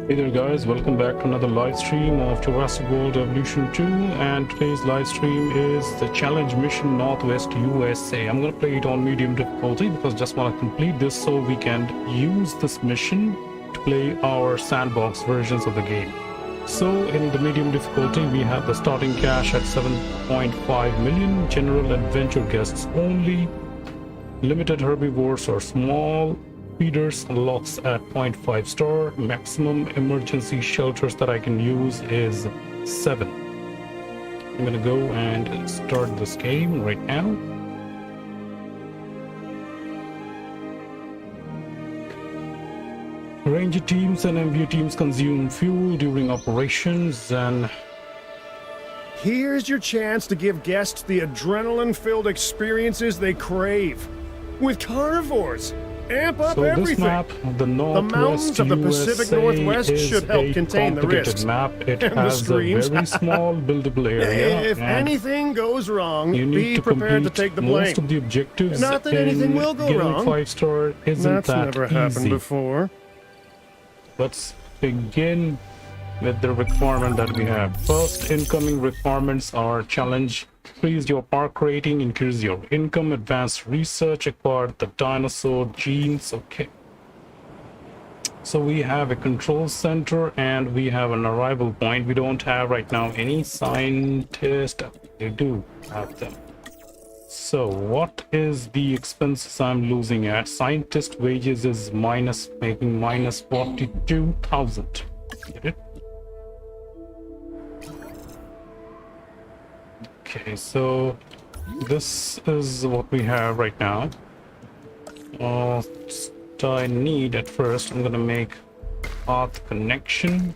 Hey there guys, welcome back to another live stream of Jurassic World Evolution 2, and today's live stream is the challenge mission Northwest USA. I'm going to play it on medium difficulty because I just want to complete this so we can use this mission to play our sandbox versions of the game. So in the medium difficulty we have the starting cash at 7.5 million, general adventure guests only, limited herbivores or small feeders unlocks at 0.5 star. Maximum emergency shelters that I can use is 7. I'm gonna go and start this game right now. Ranger teams and MV teams consume fuel during operations, and here's your chance to give guests the adrenaline-filled experiences they crave. With carnivores, amp up everything. This map, the Northwest mountains of the Pacific Northwest should help contain the risks. Map. It and has the a very small buildable area. If anything goes wrong, be prepared to take the blame. Most of the objectives. Not that anything will go wrong. 5-star isn't That's that never easy. happened before. Let's begin with the requirement that we have. First incoming requirements are challenge. Increase your park rating, increase your income, advanced research, acquire the dinosaur genes. Okay. So we have a control center and we have an arrival point. We don't have right now any scientist. They do have them. So what is the expenses I'm losing at? Scientist wages is making minus 42,000. Get it? Okay, so this is what we have right now. I need at first, I'm gonna make path connection.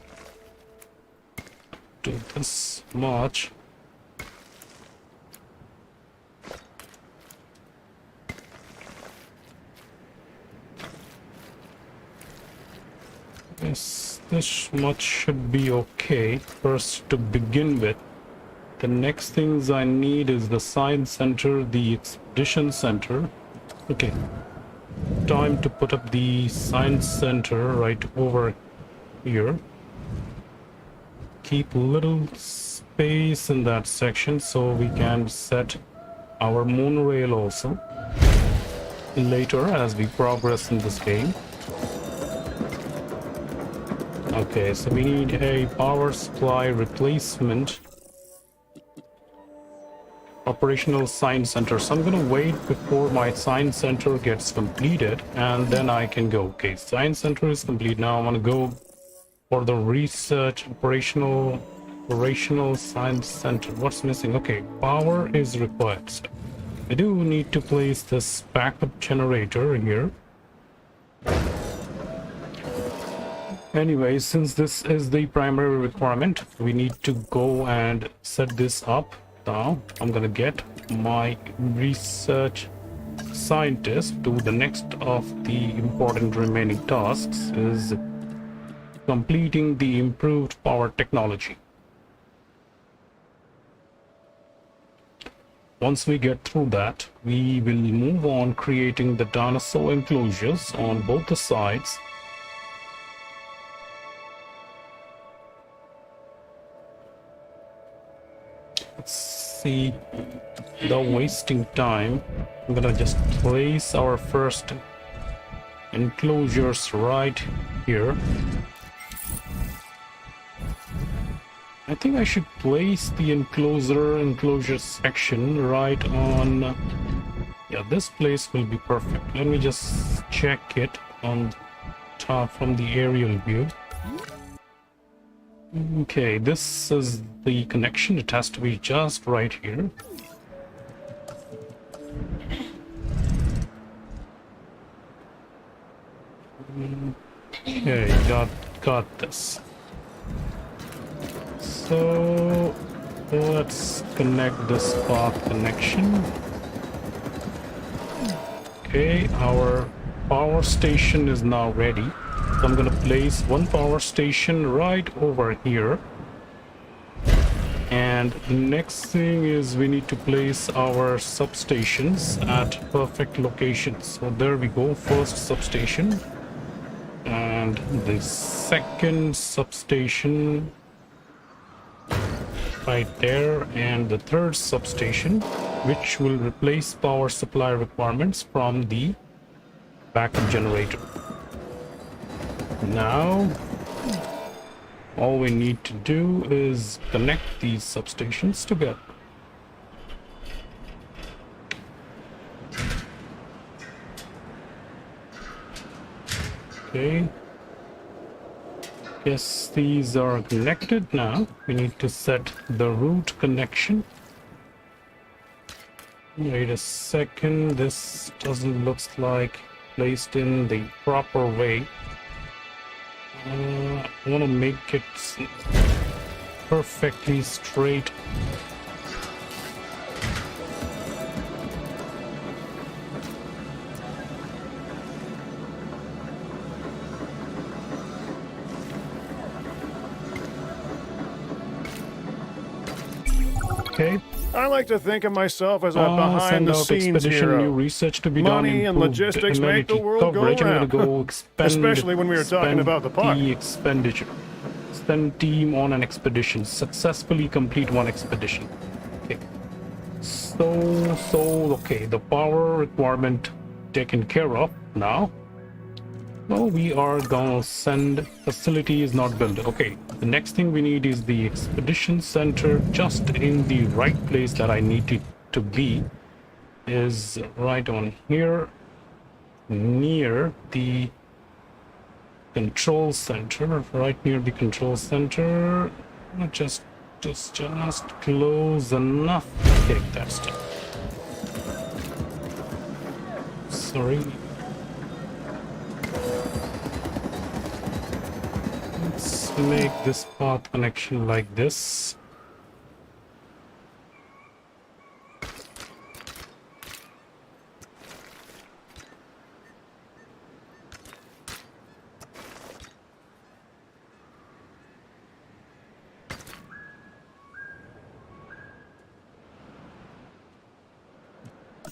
Do this much. Yes, this much should be okay first to begin with. The next things I need is the science center, the expedition center. Okay, time to put up the science center right over here. Keep a little space in that section so we can set our monorail also later as we progress in this game. Okay, so we need a power supply replacement. Operational science center. So I'm gonna wait before my science center gets completed and then I can go. Okay, science center is complete. Now I'm gonna go for the research operational science center. What's missing? Okay, power is required. So I do need to place this backup generator here. Anyway, since this is the primary requirement, we need to go and set this up. Now I'm gonna get my research scientist to the next of the important remaining tasks is completing the improved power technology. Once we get through that, we will move on creating the dinosaur enclosures on both the sides. Let's see, without wasting time, I'm gonna just place our first enclosures right here. I think I should place the enclosure section right on, yeah, this place will be perfect. Let me just check it on top from the aerial view. Okay, this is the connection. It has to be just right here. Okay, got this. So let's connect this path connection. Okay, our power station is now ready. So I'm gonna place one power station right over here. And the next thing is we need to place our substations at perfect locations. So there we go, first substation. And the second substation right there, and the third substation, which will replace power supply requirements from the backup generator. Now all we need to do is connect these substations together. Okay, yes, these are connected. Now we need to set the root connection. Wait a second, this doesn't look like placed in the proper way. I want to make it perfectly straight. Okay. I like to think of myself as a Send out behind-the-scenes expedition, new hero. research to be Money done, and improved logistics make the amenity world go coverage. I'm round. gonna go Especially when we were talking about the park. the expenditure. Send team on an expedition. Successfully complete one expedition. Okay. Okay, the power requirement taken care of now. Well, we are gonna send facility is not built. Okay, the next thing we need is the expedition center, just in the right place that I need it to be, is right on here near the control center, right near the control center. Just close enough. Okay, that's done. Sorry. Let's make this path connection like this.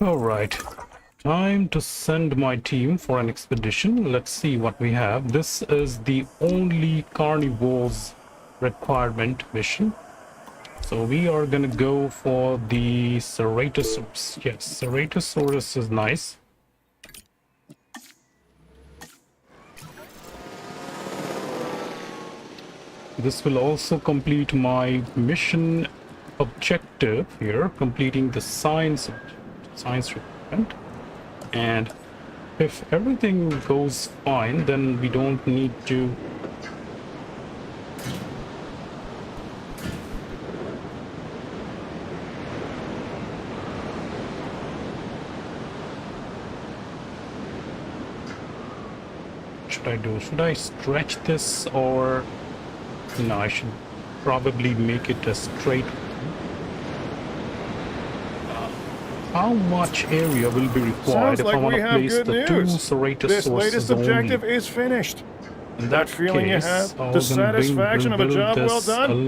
All right. Time to send my team for an expedition. Let's see what we have. This is the only carnivores requirement mission. So we are gonna go for the Ceratosaurus. Yes, Ceratosaurus is nice. This will also complete my mission objective here, completing the science requirement. And if everything goes fine, then we don't need to should I stretch this, or no, I should probably make it a straight. How much area will be required if I want to place the two Ceratosaurus? This latest objective is finished. That feeling you have, the satisfaction of a job well done,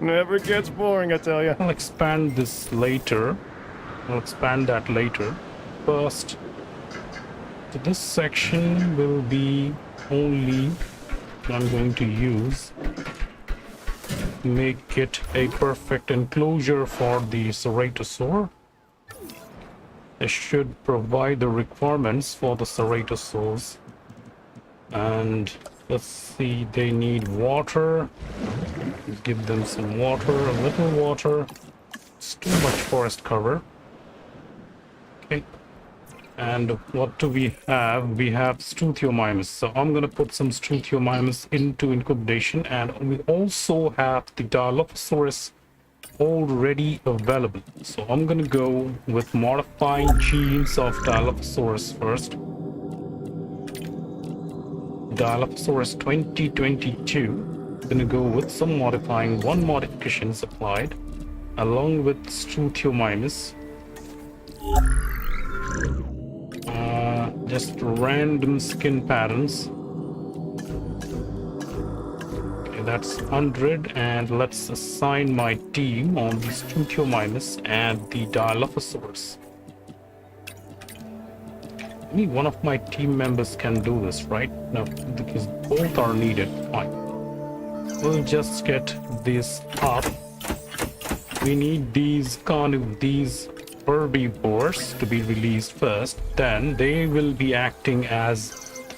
never gets boring, I tell you. I'll expand this later. I'll expand that later. First, so this section will be only I'm going to use. Make it a perfect enclosure for the Ceratosaur. It should provide the requirements for the Ceratosaurs. And let's see, they need water. Give them some water, a little water. It's too much forest cover. Okay. And what do we have? We have Struthiomimus. So I'm going to put some Struthiomimus into incubation. And we also have the Dilophosaurus already available. So I'm going to go with modifying genes of Dilophosaurus first. Dilophosaurus 2022. I'm going to go with some modifying. One modification is applied along with Struthiomimus. Just random skin patterns. Okay, that's 100, and let's assign my team on the Struthiomimus and the Dilophosaurus. Only one of my team members can do this, right? No, because both are needed. Fine. We'll just get this up. We need these herbivores to be released first. Then they will be acting as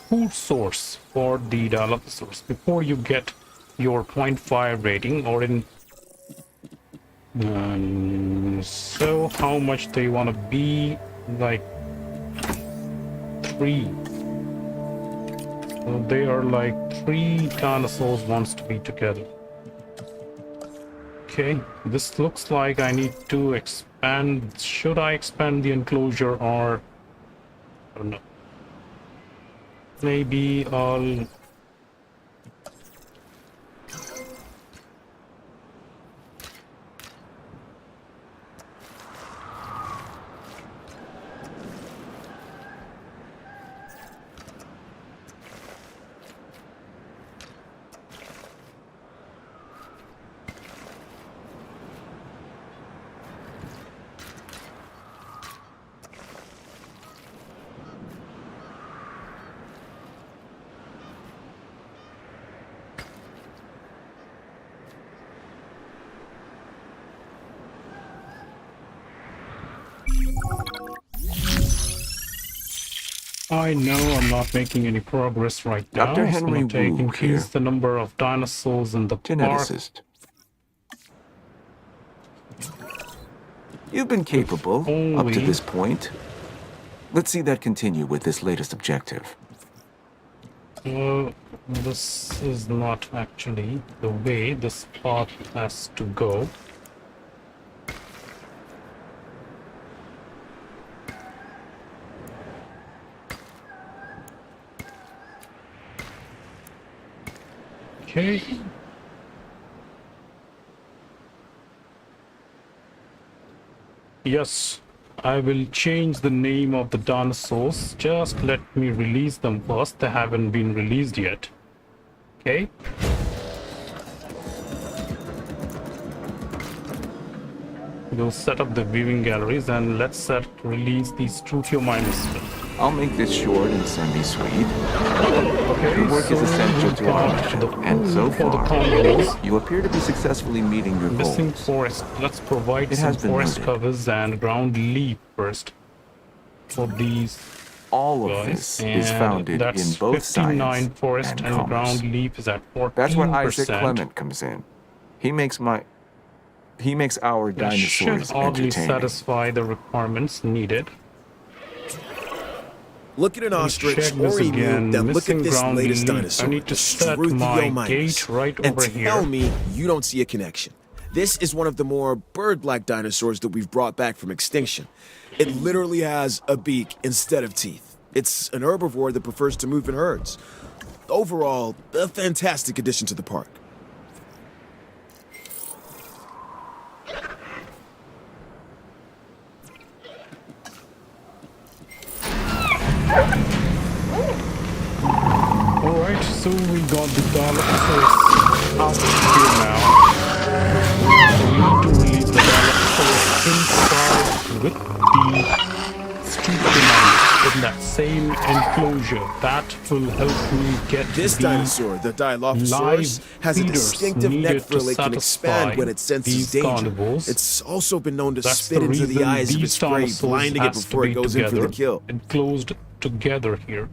food source for the Dilophosaurus before you get your 0.5 rating or in. So how much they want to be? Like 3. So they are like 3 dinosaurs wants to be together. Okay, this looks like I need to expand. Should I expand the enclosure or I don't know. Maybe I'll I know I'm not making any progress right now. Dr. Henry It's gonna Wu increase here. the number of dinosaurs in the park. Geneticist. You've been capable up to Only- this point. Let's see that continue with this latest objective. This is not actually the way this path has to go. Okay. Yes, I will change the name of the dinosaurs. Just let me release them first. They haven't been released yet. Okay. We'll set up the viewing galleries and let's release these Struthiomimus. I'll make this short and semi-sweet. Okay, Your work is essential to our got mission, the and so food for the far, carnivores. you appear to be successfully meeting your Missing goals. forest. Let's provide It some has been forest noted. covers and ground leaf first for these All of guys. this is founded That's in both 59 science forest and and commerce. ground leaf is at 14%. That's where Isaac Clement comes in. He makes our That should dinosaurs oddly entertaining. satisfy the requirements needed. Look at an ostrich Check or this emu, again. then look Missing at this ground latest leaf. dinosaur. I need to the set my Struthiomimus. gate right and over tell here. me you don't see a connection. This is one of the more bird-like dinosaurs that we've brought back from extinction. It literally has a beak instead of teeth. It's an herbivore that prefers to move in herds. Overall, a fantastic addition to the park. Alright, so we got the Dilophosaurus out here now. So we need to release the Dilophosaurus inside with the Struthiomimus in that same enclosure. That will help me get This the dinosaur, the Dilophosaurus, live has a feeders distinctive neck needed to frill it can expand satisfy when it senses these danger. carnivores. It's also been known to That's spit the into the reason eyes of these its prey, dinosaurs blinding it has to before it be goes in for together, the kill. enclosed together here.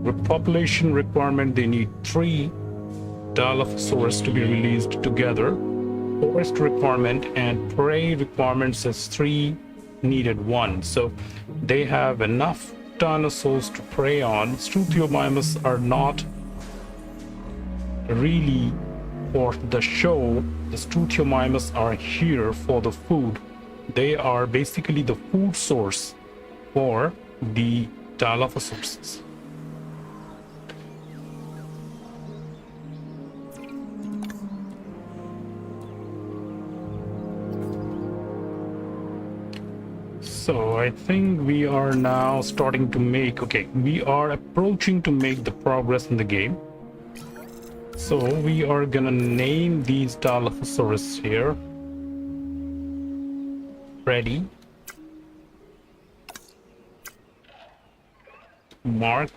With population requirement, they need 3 Dilophosaurus to be released together. Forest requirement and prey requirements is 3, needed 1. So they have enough dinosaurs to prey on. Struthiomimus are not really for the show. The Struthiomimus are here for the food. They are basically the food source for the Dilophosaurus. So I think we are now starting to make, we are approaching to make the progress in the game. So we are gonna name these Dilophosaurus here. Ready. mark.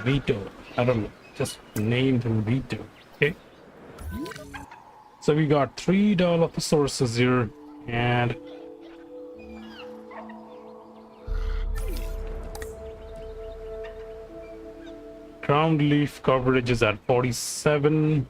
Vito. I don't know. Just name them Vito. Okay. So we got 3 Dilophosaurus here, and ground leaf coverage is at 47.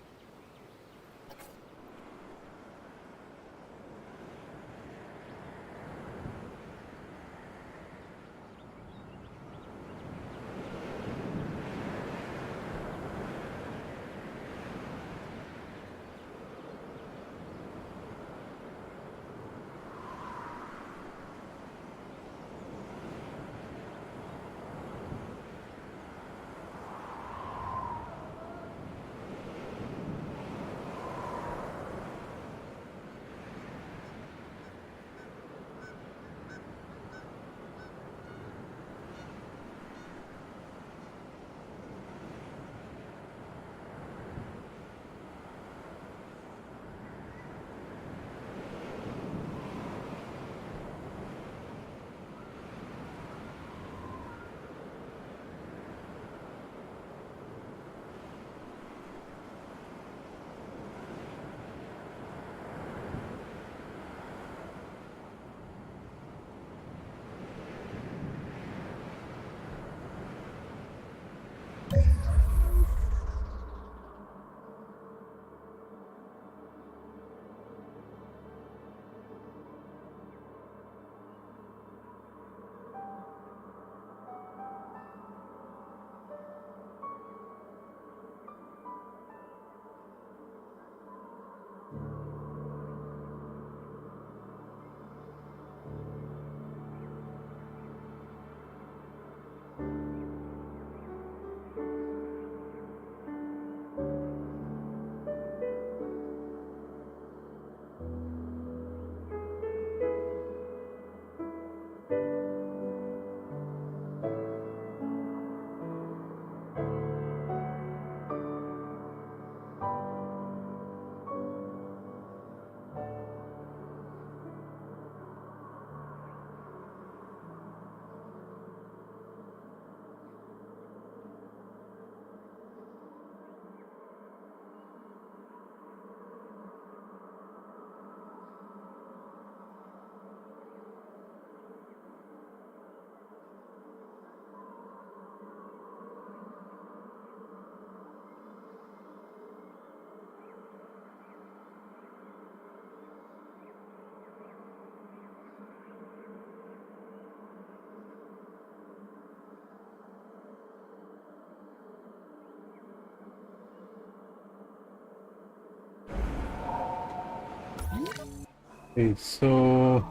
Okay, so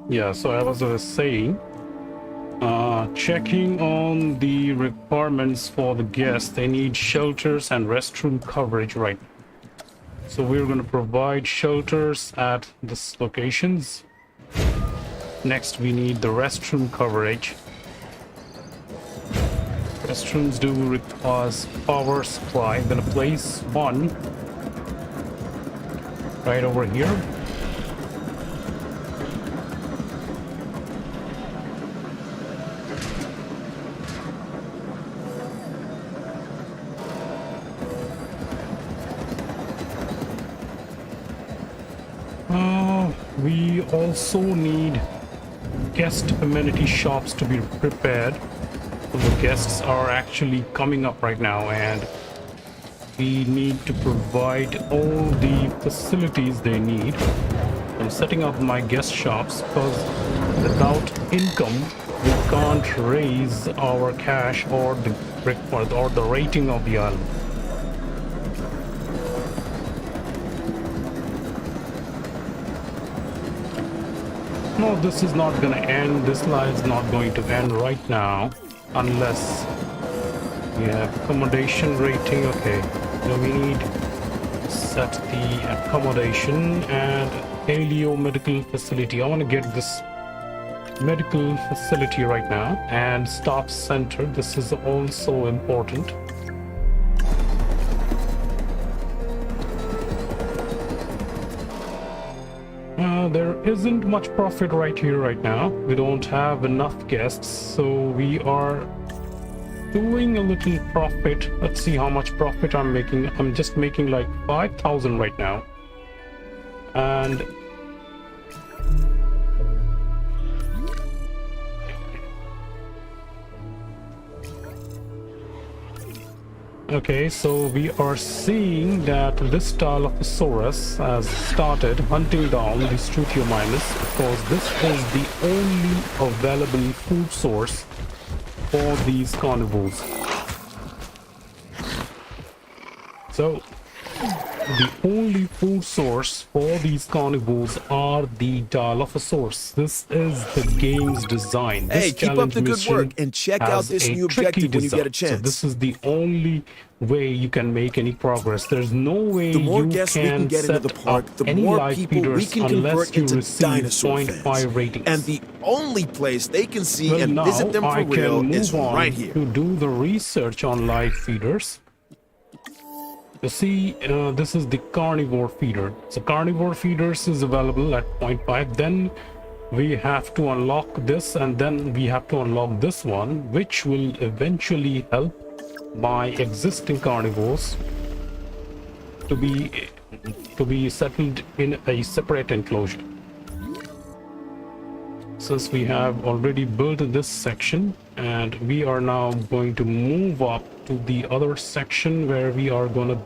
yeah, so I was saying, checking on the requirements for the guests. They need shelters and restroom coverage right now. So we're going to provide shelters at these locations. Next, we need the restroom coverage. Restrooms do require power supply. I'm going to place one right over here. We also need guest amenity shops to be prepared. The guests are actually coming up right now, and we need to provide all the facilities they need. I'm setting up my guest shops because without income we can't raise our cash or the rating of the island. No, this is not gonna end. This line is not going to end right now unless we have accommodation rating. Okay, so we need to set the accommodation and paleo medical facility. I want to get this medical facility right now, and staff center. This is also important. there isn't much profit right here right now. We don't have enough guests, so we are doing a little profit. Let's see how much profit I'm making. I'm just making like 5,000 right now. And okay, so we are seeing that this Dilophosaurus has started hunting down the Struthiomimus because this is the only available food source for these carnivores. So the only food source for these carnivores are the Dilophosaurus. This is the game's design. Hey, This keep up challenge the good mission work and check out has this a new tricky objective when you get a design. chance. So this is the only way you can make any progress. There's no way The more you guests we can can get into the set park, up the any more live people we feeders can unless convert you into receive dinosaur 0.5 fans. ratings. And the only place they can see Well, and now visit them for I real can is move on right here. to do the research on live feeders. You see, this is the carnivore feeder. So carnivore feeders is available at 0.5. Then we have to unlock this, and then we have to unlock this one, which will eventually help my existing carnivores to be settled in a separate enclosure. Since we have already built this section, and we are now going to move up to the other section where we are going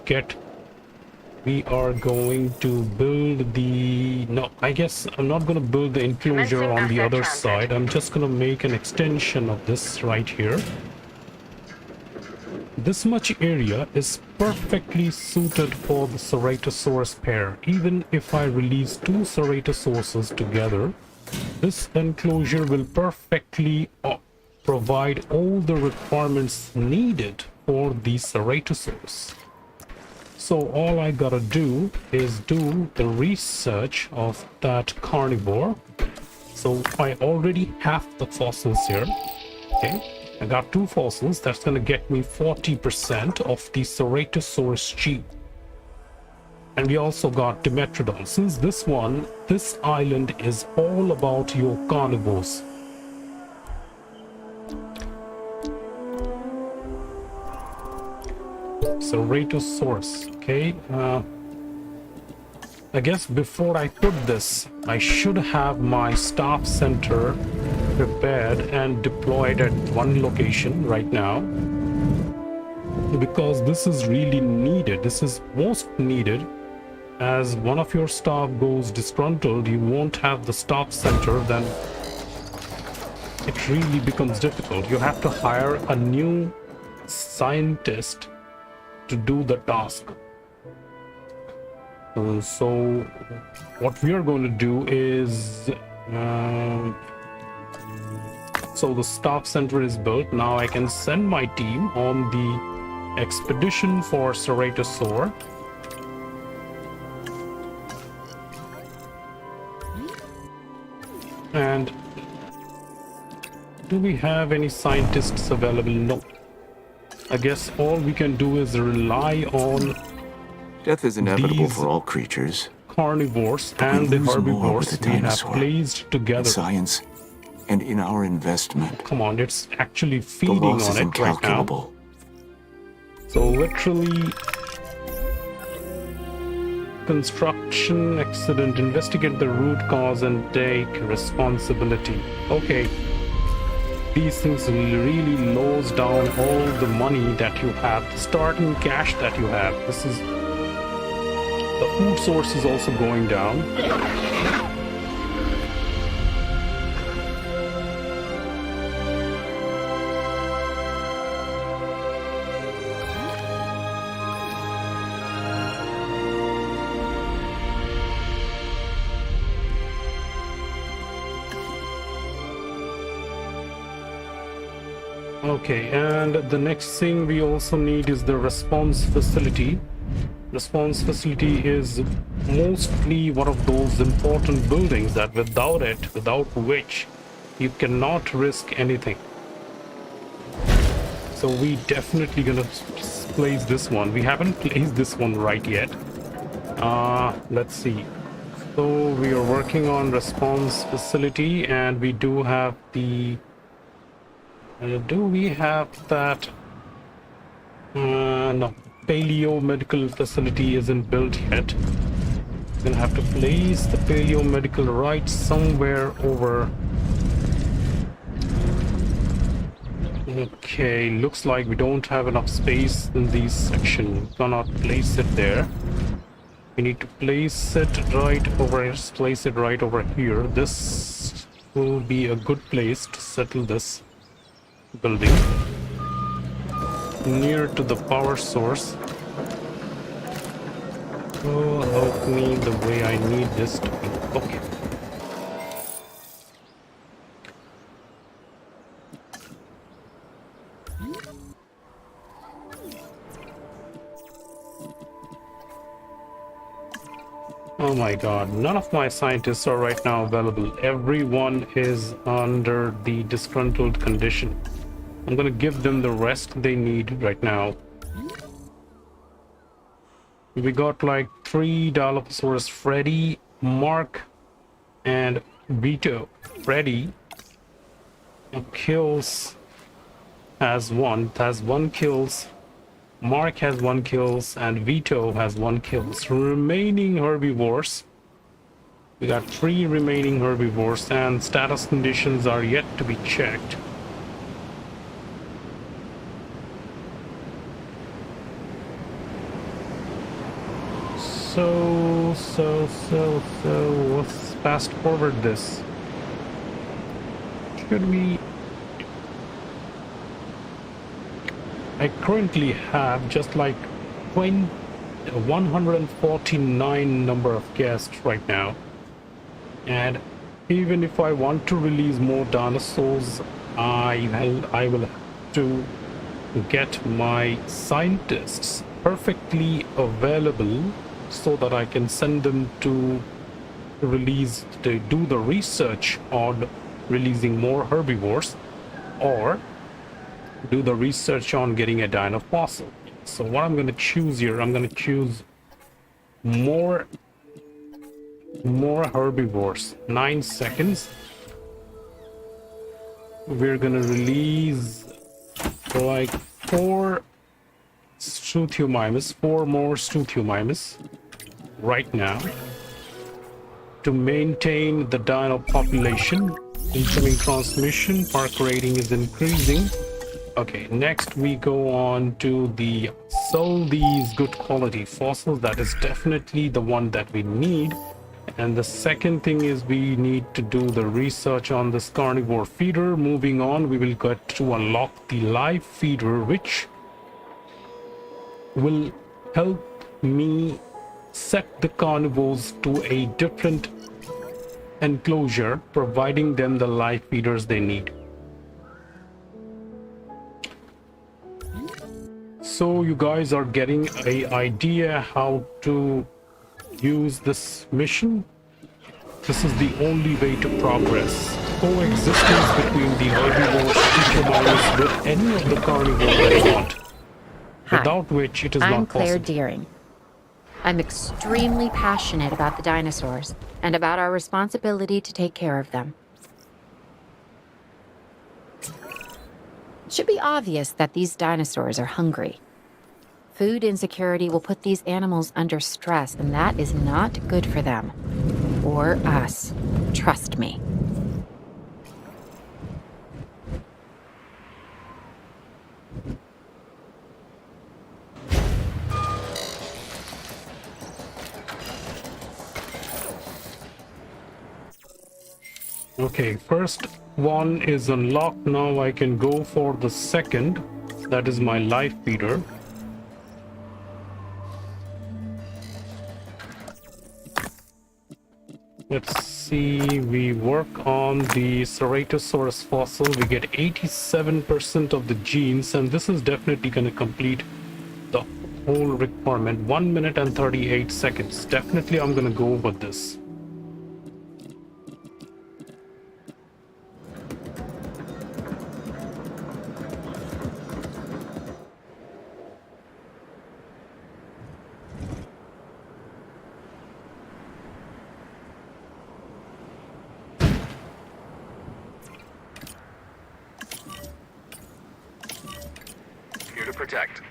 to build the, no, I guess I'm not going to build the enclosure on the other side. I'm just going to make an extension of this right here. This much area is perfectly suited for the Ceratosaurus pair. Even if I release two Ceratosauruses together, this enclosure will perfectly provide all the requirements needed for the Ceratosaurus. So all I gotta do is do the research of that carnivore. So I already have the fossils here. Okay, I got 2 fossils. That's gonna get me 40% of the Ceratosaurus gene. And we also got Dimetrodon. Since this island is all about your carnivores. Ceratosaurus, okay. I guess before I put this, I should have my staff center prepared and deployed at one location right now. Because this is really needed. This is most needed. As one of your staff goes disgruntled, you won't have the staff center, then it really becomes difficult. You have to hire a new scientist to do the task. So what we are going to do is so the staff center is built. Now I can send my team on the expedition for Ceratosaur. And do we have any scientists available? No. I guess all we can do is rely on Death is inevitable these for all creatures. Carnivores But we and the lose more herbivores with the we have dinosaur. placed In together. science and in our investment. Come on, it's actually The feeding loss on is it right now. incalculable. So literally, construction accident, investigate the root cause and take responsibility. Okay, these things will really lose down all the money that you have, the starting cash that you have. This is, the food source is also going down. Okay, and the next thing we also need is the response facility. Response facility is mostly one of those important buildings that without which you cannot risk anything. So we definitely gonna place this one. We haven't placed this one right yet. Let's see. So we are working on response facility, and we do have the do we have that no, paleo medical facility isn't built yet. Gonna have to place the paleo medical right somewhere over. Okay, looks like we don't have enough space in this section. Cannot place it there. We need to place it right over here. Place it right over here. This will be a good place to settle this building near to the power source. Oh, help me the way I need this to be. Okay. Oh my god, none of my scientists are right now available. Everyone is under the disgruntled condition. I'm gonna give them the rest they need right now. We got like 3 Dilophosaurus: Freddy, Mark, and Vito. Freddy kills has one kills. Mark has 1 kills, and Vito has 1 kills. Remaining herbivores, we got 3 remaining herbivores, and status conditions are yet to be checked. So let's fast forward this. Should we? I currently have just like 149 number of guests right now, and even if I want to release more dinosaurs, I will have to get my scientists perfectly available so that I can send them to do the research on releasing more herbivores, or do the research on getting a dino fossil. So what I'm going to choose here, I'm going to choose more herbivores. 9 seconds. We're going to release like 4 Struthiomimus, 4 more Struthiomimus right now to maintain the dino population. Incoming transmission, park rating is increasing. Okay, next we go on to the sell these good quality fossils. That is definitely the one that we need. And the second thing is we need to do the research on this carnivore feeder. Moving on, we will get to unlock the live feeder, which will help me set the carnivores to a different enclosure, providing them the live feeders they need. So you guys are getting an idea how to use this mission. This is the only way to progress. Coexistence between the herbivores with any of the carnivores that you want. Hi, Without which it is I'm not Claire possible. Deering. I'm extremely passionate about the dinosaurs and about our responsibility to take care of them. It should be obvious that these dinosaurs are hungry. Food insecurity will put these animals under stress, and that is not good for them. Or us. Trust me. Okay, first one is unlocked. Now I can go for the second. That is my life feeder. Let's see, we work on the Ceratosaurus fossil. We get 87% of the genes, and this is definitely going to complete the whole requirement. 1 minute and 38 seconds. Definitely I'm going to go with this. protect.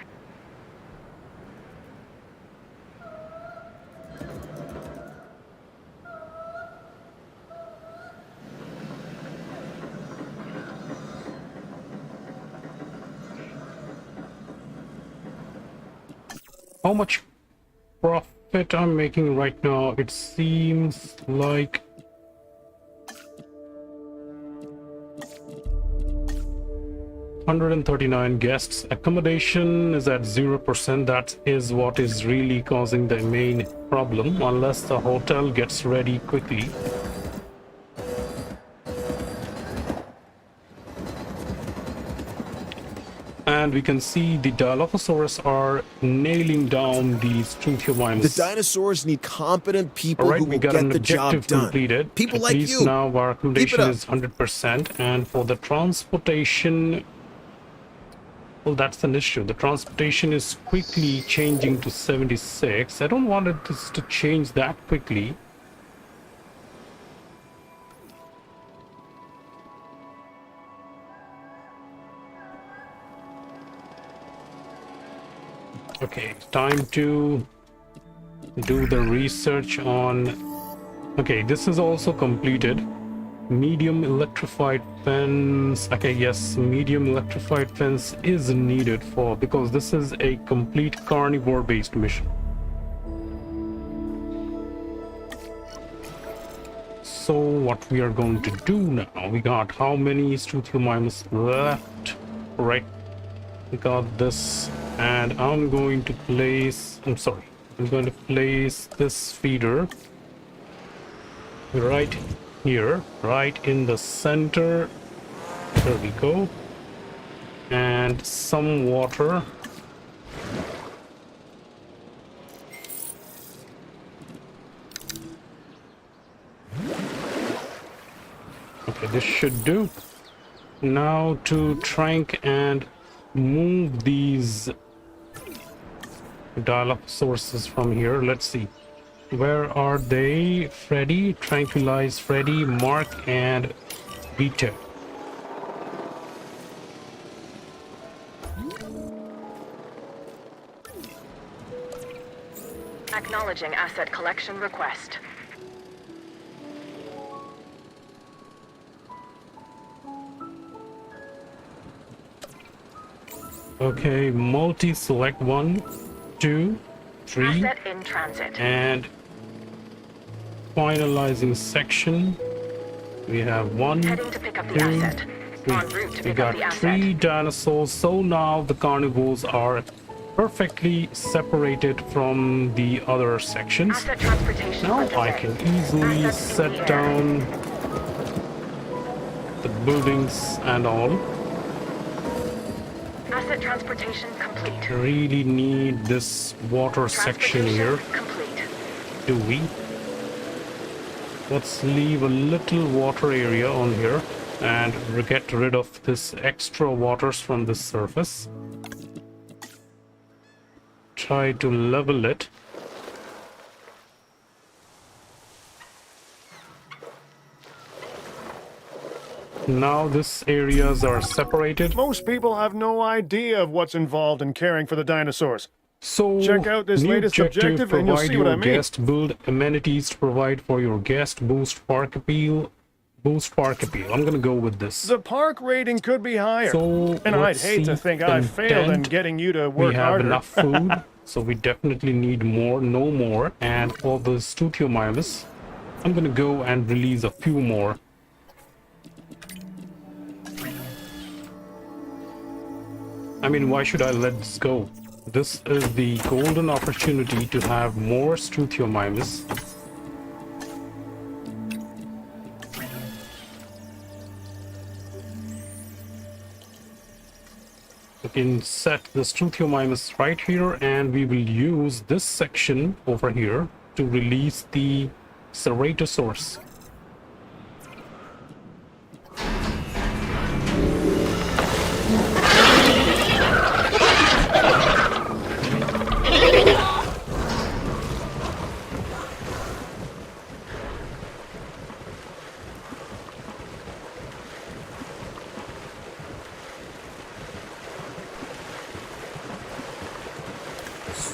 How much profit I'm making right now? It seems like 139 guests. Accommodation is at 0%. That is what is really causing the main problem, unless the hotel gets ready quickly. And we can see the Dilophosaurus are nailing down these Truthiomimus. The dinosaurs need competent people Alright, who we will got get an the job objective done. completed. People At like least you. now our accommodation up. is 100%. And for the transportation, well, that's an issue. The transportation is quickly changing to 76. I don't want it to change that quickly. Okay, time to do the research on... Okay, this is also completed. Medium electrified fence. Okay, yes, medium electrified fence is needed for, because this is a complete carnivore based mission. So what we are going to do now, we got how many Struthiomimus left? Right, we got this, and I'm going to place, I'm going to place this feeder right here, right in the center. There we go. And some water. Okay, this should do. Now to trank and move these Dilophosaurus from here. Let's see. Where are they? Freddy, tranquilize Freddy, Mark, and Vito. Acknowledging asset collection request. Okay, multi-select 1, 2, 3, Asset in transit. and finalizing section. We have 1, Heading to pick up the 2, asset. 3. En route to We pick up the got asset. 3 dinosaurs, so now the carnivores are perfectly separated from the other sections. Asset transportation Now underway. I can easily Assets in the set air. down the buildings and all. Asset transportation complete. Really need this water section here, Complete. do we? Let's leave a little water area on here and get rid of this extra waters from the surface. Try to level it. Now these areas are separated. Most people have no idea of what's involved in caring for the dinosaurs. So Check out this new latest objective and you'll provide see what your I mean. guest, build amenities to provide for your guest, boost park appeal. I'm gonna go with this. The park rating could be higher. So And I'd let's hate to see think I failed in content. getting you to We work have harder. enough food, so we definitely need more, no more. And for the Struthiomimus, I'm gonna go and release a few more. I mean, why should I let this go? This is the golden opportunity to have more Struthiomimus. We can set the Struthiomimus right here, and we will use this section over here to release the Ceratosaurus.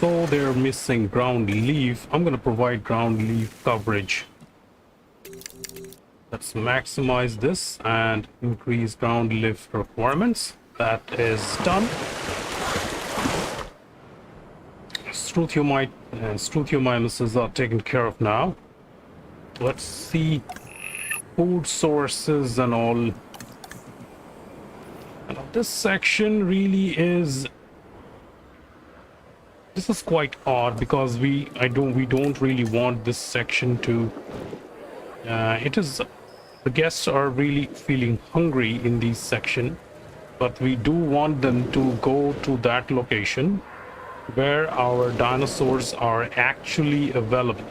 So they're missing ground leaf. I'm gonna provide ground leaf coverage. Let's maximize this and increase ground leaf requirements. That is done. Struthiomites and Struthiomimuses are taken care of now. Let's see food sources and all. And this section really is. This is quite odd because we don't really want this section to. The guests are really feeling hungry in this section, but we do want them to go to that location where our dinosaurs are actually available.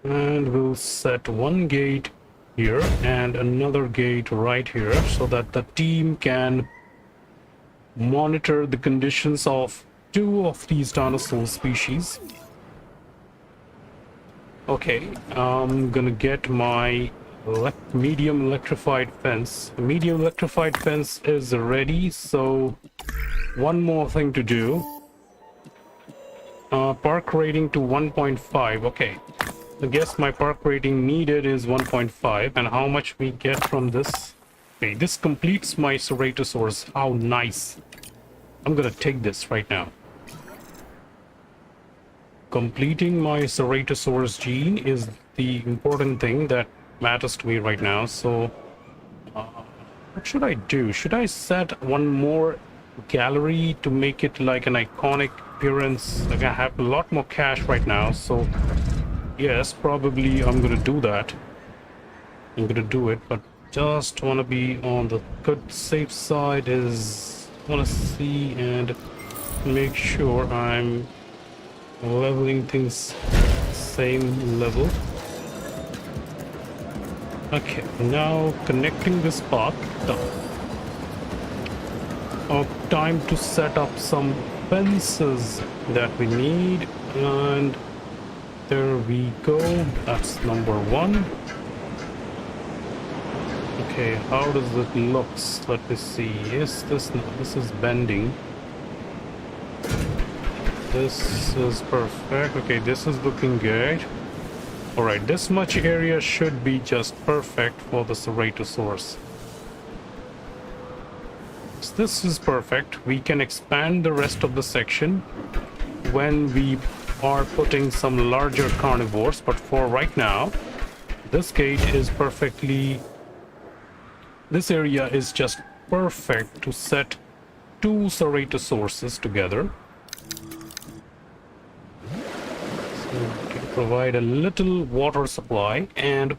And we'll set one gate here and another gate right here so that the team can monitor the conditions of 2 of these dinosaur species. Okay, I'm gonna get my medium electrified fence. The medium electrified fence is ready, so one more thing to do. Park rating to 1.5. Okay. I guess my park rating needed is 1.5, and how much we get from this? Okay, this completes my Ceratosaurus. How nice. I'm gonna take this right now. Completing my Ceratosaurus gene is the important thing that matters to me right now. So what should I do? Should I set one more gallery to make it like an iconic appearance? Like, I have a lot more cash right now, so yes, probably I'm gonna do that. I'm gonna do it, but just want to be on the good safe side. Is want to see and make sure I'm leveling things same level. Okay, now connecting this path. Done. Time to set up some fences that we need, and there we go. That's number 1. Okay, how does it look? Let me see. Is this is bending. This is perfect. Okay, this is looking good. Alright, this much area should be just perfect for the Ceratosaurus. So this is perfect. We can expand the rest of the section when we are putting some larger carnivores, but for right now, this gate is perfectly. This area is just perfect to set 2 Ceratosauruses together. So we can provide a little water supply, and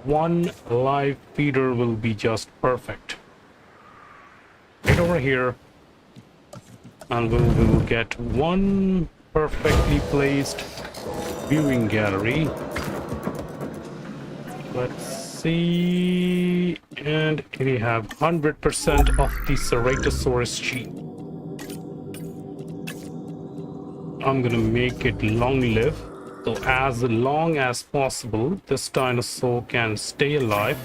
1 live feeder will be just perfect. Right over here, and we will get 1 perfectly placed viewing gallery. Let's see, and we have 100% of the Ceratosaurus gene. I'm gonna make it long-lived, so as long as possible this dinosaur can stay alive.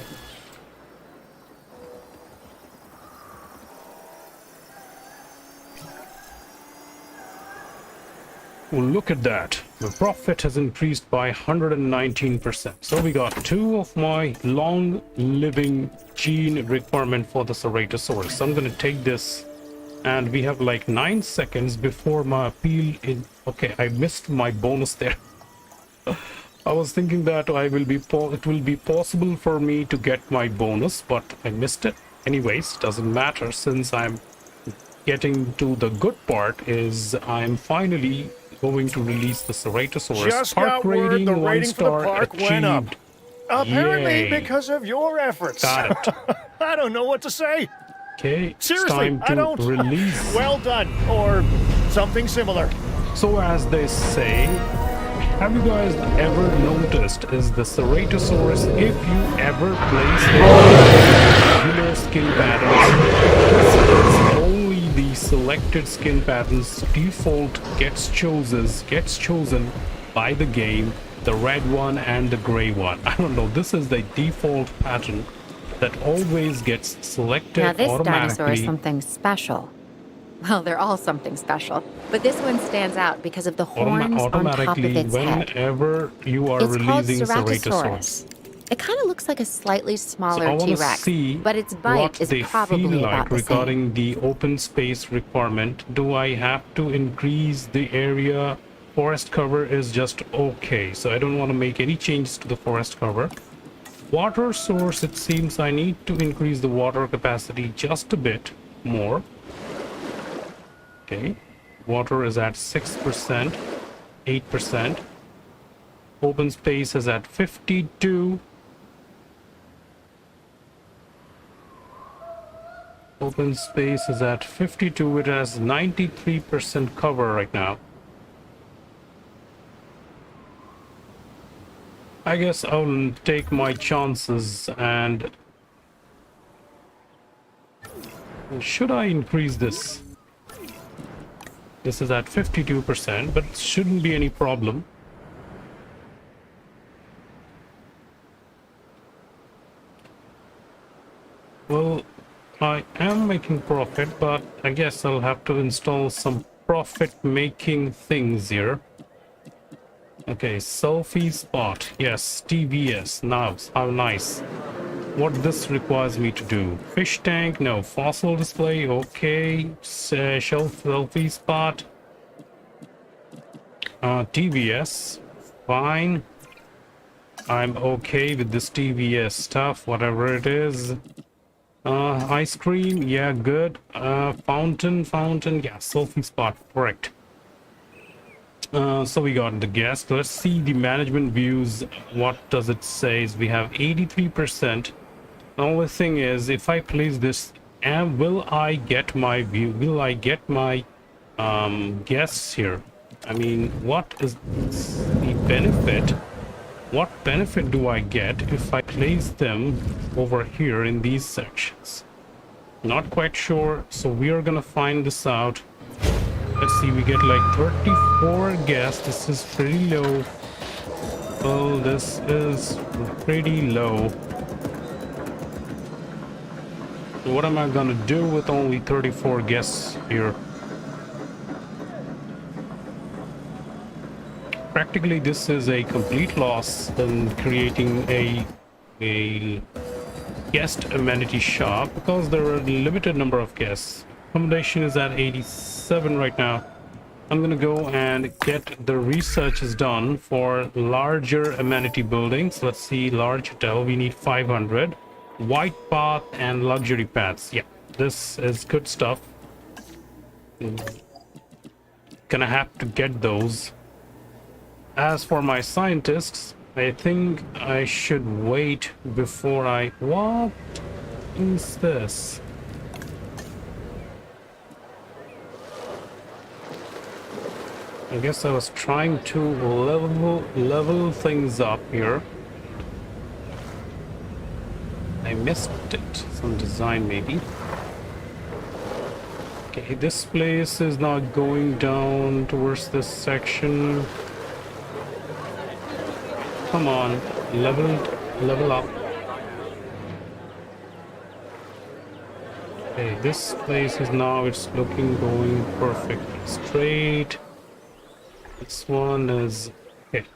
Well, look at that. The profit has increased by 119%. So we got 2 of my long-living gene requirement for the Ceratosaurus. So I'm going to take this, and we have like 9 seconds before my appeal in. Okay, I missed my bonus there. I was thinking that it will be possible for me to get my bonus, but I missed it. Anyways, doesn't matter, since I'm getting to the good part. Is I'm finally going to release the Ceratosaurus. Just Park got word the rating for the star park went up. achieved. Apparently Yay. because of your efforts. Got it. I don't know what to say. Okay, it's Seriously, time to I don't. release. Well done, or Something similar. So as they say, have you guys ever noticed is the Ceratosaurus, if you ever place regular skin patterns, this is only the selected skin patterns default gets chosen by the game, the red one and the gray one. I don't know, this is the default pattern that always gets selected Now this automatically. dinosaur is something special. Well, they're all something special, but this one stands out because of the horns on top of Automatically its head. whenever you are It's called releasing Ceratosaurus. Ceratosaurus. It kind of looks like a slightly So I smaller want to T-Rex, see but its what bite is they probably feel about like the regarding same. the open space requirement. Do I have to increase the area? Forest cover is just okay, so I don't want to make any changes to the forest cover. Water source, it seems I need to increase the water capacity just a bit more. Okay, water is at 6%, 8%. Open space is at 52. Open space is at 52. It has 93% cover right now. I guess I'll take my chances. And should I increase this? This is at 52%, but it shouldn't be any problem. Well, I am making profit, but I guess I'll have to install some profit-making things here. Okay, selfie spot. Yes, TVS. Now, how nice. What this requires me to do. Fish tank, no. Fossil display, okay. Shelf selfie spot. TVS, fine. I'm okay with this TVS stuff, whatever it is. Ice cream, yeah, good. Fountain, yeah, selfie spot, correct. So we got the guest. Let's see the management views. What does it say? We have 83%. The only thing is, if I place this, and will I get my view? Will I get my guests here? I mean, what is the benefit? What benefit do I get if I place them over here in these sections? Not quite sure, so we are gonna find this out. Let's see, we get like 34 guests. This is pretty low. Oh, this is pretty low. So what am I gonna do with only 34 guests here? Practically, this is a complete loss in creating a guest amenity shop because there are a limited number of guests. Accommodation is at 87 right now. I'm gonna go and get the researches done for larger amenity buildings. Let's see, large hotel, we need 500. White path and luxury paths. Yeah, this is good stuff. Gonna have to get those. As for my scientists, I think I should wait before I... What is this? I guess I was trying to level things up here. I missed it. Some design maybe. Okay, this place is not going down towards this section. Come on, level up. Okay, this place is now, it's looking going perfect. Straight. This one is okay.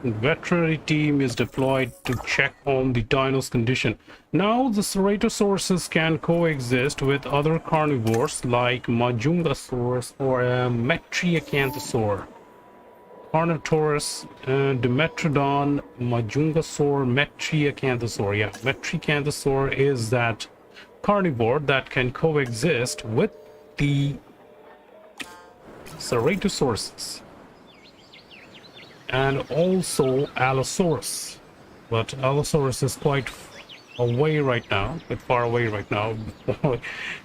Veterinary team is deployed to check on the dino's condition. Now the Ceratosaurus can coexist with other carnivores like Majungasaurus or Metriacanthosaur. Carnotaurus, Dimetrodon, Majungasaur, Metriacanthosaur. Yeah, Metriacanthosaur is that carnivore that can coexist with the Ceratosaurus. And also Allosaurus, but Allosaurus is quite away right now, quite far away right now.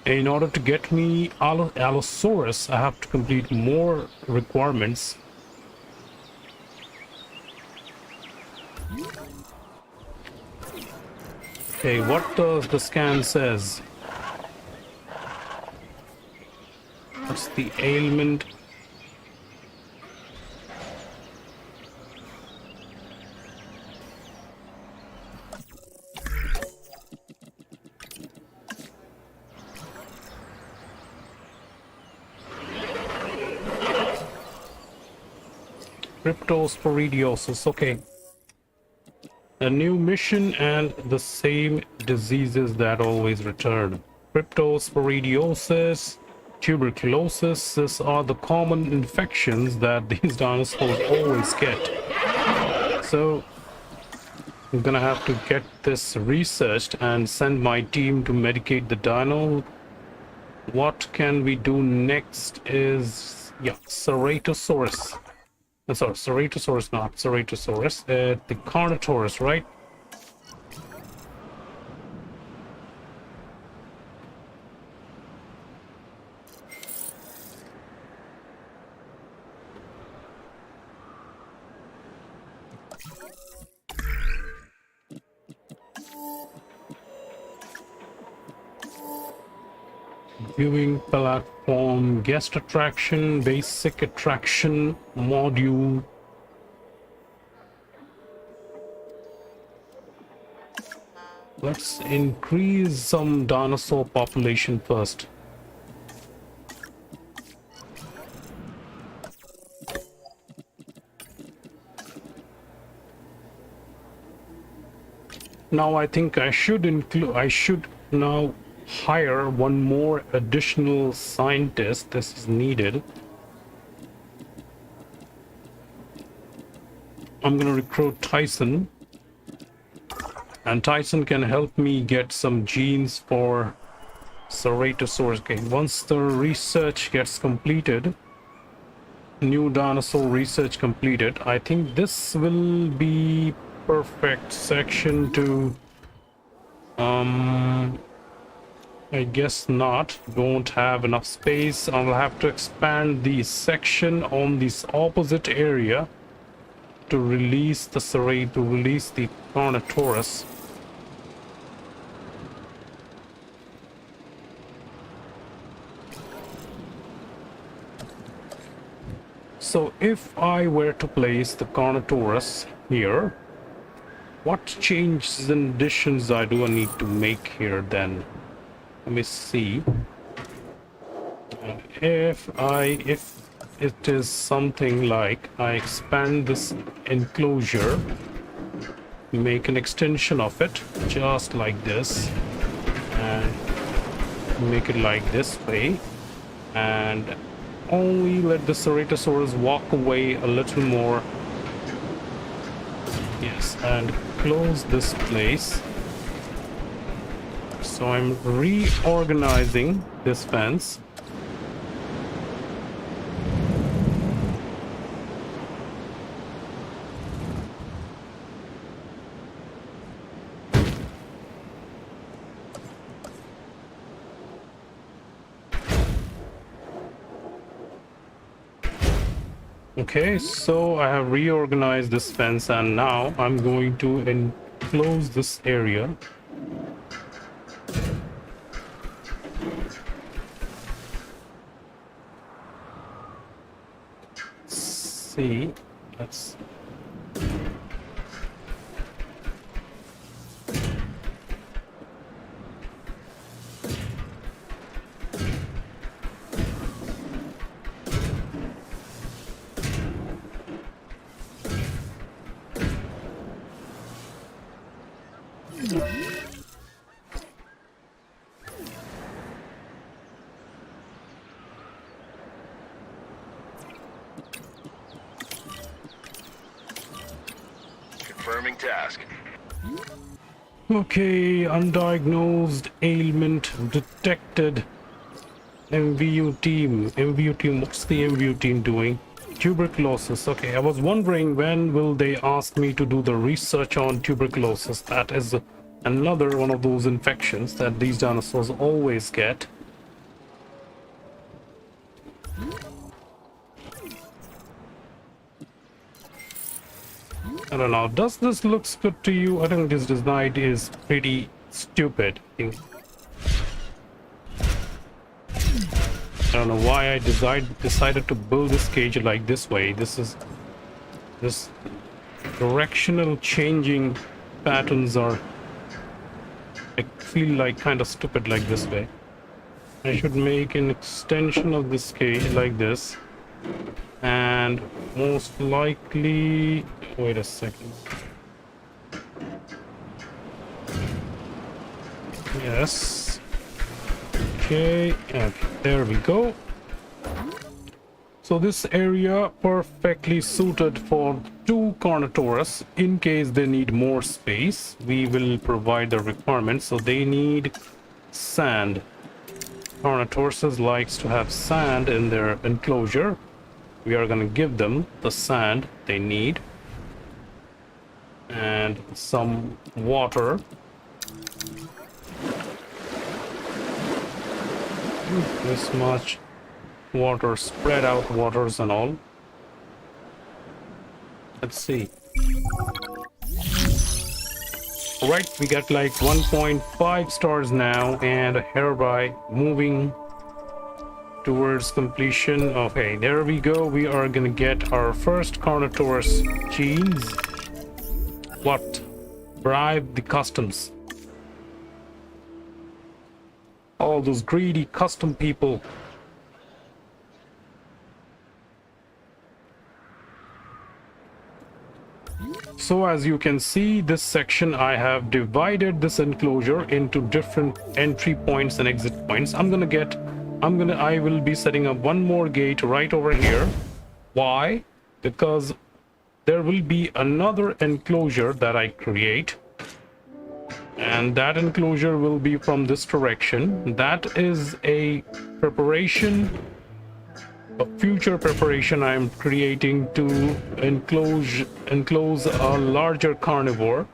In order to get me Allosaurus, I have to complete more requirements. Okay, what does the scan says? What's the ailment? Cryptosporidiosis, okay. A new mission and the same diseases that always return. Cryptosporidiosis, tuberculosis, these are the common infections that these dinosaurs always get. So I'm gonna have to get this researched and send my team to medicate the dino. What can we do next is, yeah, Ceratosaurus. Sorry, Ceratosaurus, not Ceratosaurus. The Carnotaurus, right? Viewing platform, guest attraction, basic attraction, module. Let's increase some dinosaur population first. Now I think I should now hire one more additional scientist. This is needed. I'm gonna recruit Tyson, and Tyson can help me get some genes for Ceratosaurus. Okay, once the research gets completed, new dinosaur research completed, I think this will be perfect section to I guess not. Don't have enough space. I'll have to expand the section on this opposite area to release the Carnotaurus. So if I were to place the Carnotaurus here, what changes and additions I need to make here then? Let me see. If it is something like I expand this enclosure, make an extension of it just like this, and make it like this way, and only let the Ceratosaurus walk away a little more. Yes, and close this place. So I'm reorganizing this fence. Okay, so I have reorganized this fence, and now I'm going to enclose this area. See, let's Confirming task. Okay, undiagnosed ailment detected. MVU team. MVU team, what's the MVU team doing? Tuberculosis. Okay, I was wondering when will they ask me to do the research on tuberculosis. That is another one of those infections that these dinosaurs always get. I don't know, does this looks good to you? I think this design is pretty stupid. I don't know why I decided to build this cage like this way. This directional changing patterns are, I feel like, kind of stupid like this way. I should make an extension of this cage like this, and most likely, wait a second. Yes. Okay, there we go. So this area perfectly suited for 2 Carnotaurus. In case they need more space, we will provide the requirements. So they need sand. Carnotaurus likes to have sand in their enclosure. We are going to give them the sand they need and some water. This much water, spread out waters and all. Let's see. Alright, we got like 1.5 stars now, and hereby moving towards completion. Okay, there we go. We are gonna get our first Carnotaurus genes. What? Bribe the customs. All those greedy custom people. So as you can see, this section, I have divided this enclosure into different entry points and exit points. I will be setting up one more gate right over here. Why? Because there will be another enclosure that I create, and that enclosure will be from this direction. That is a preparation, a future preparation I am creating to enclose a larger carnivore.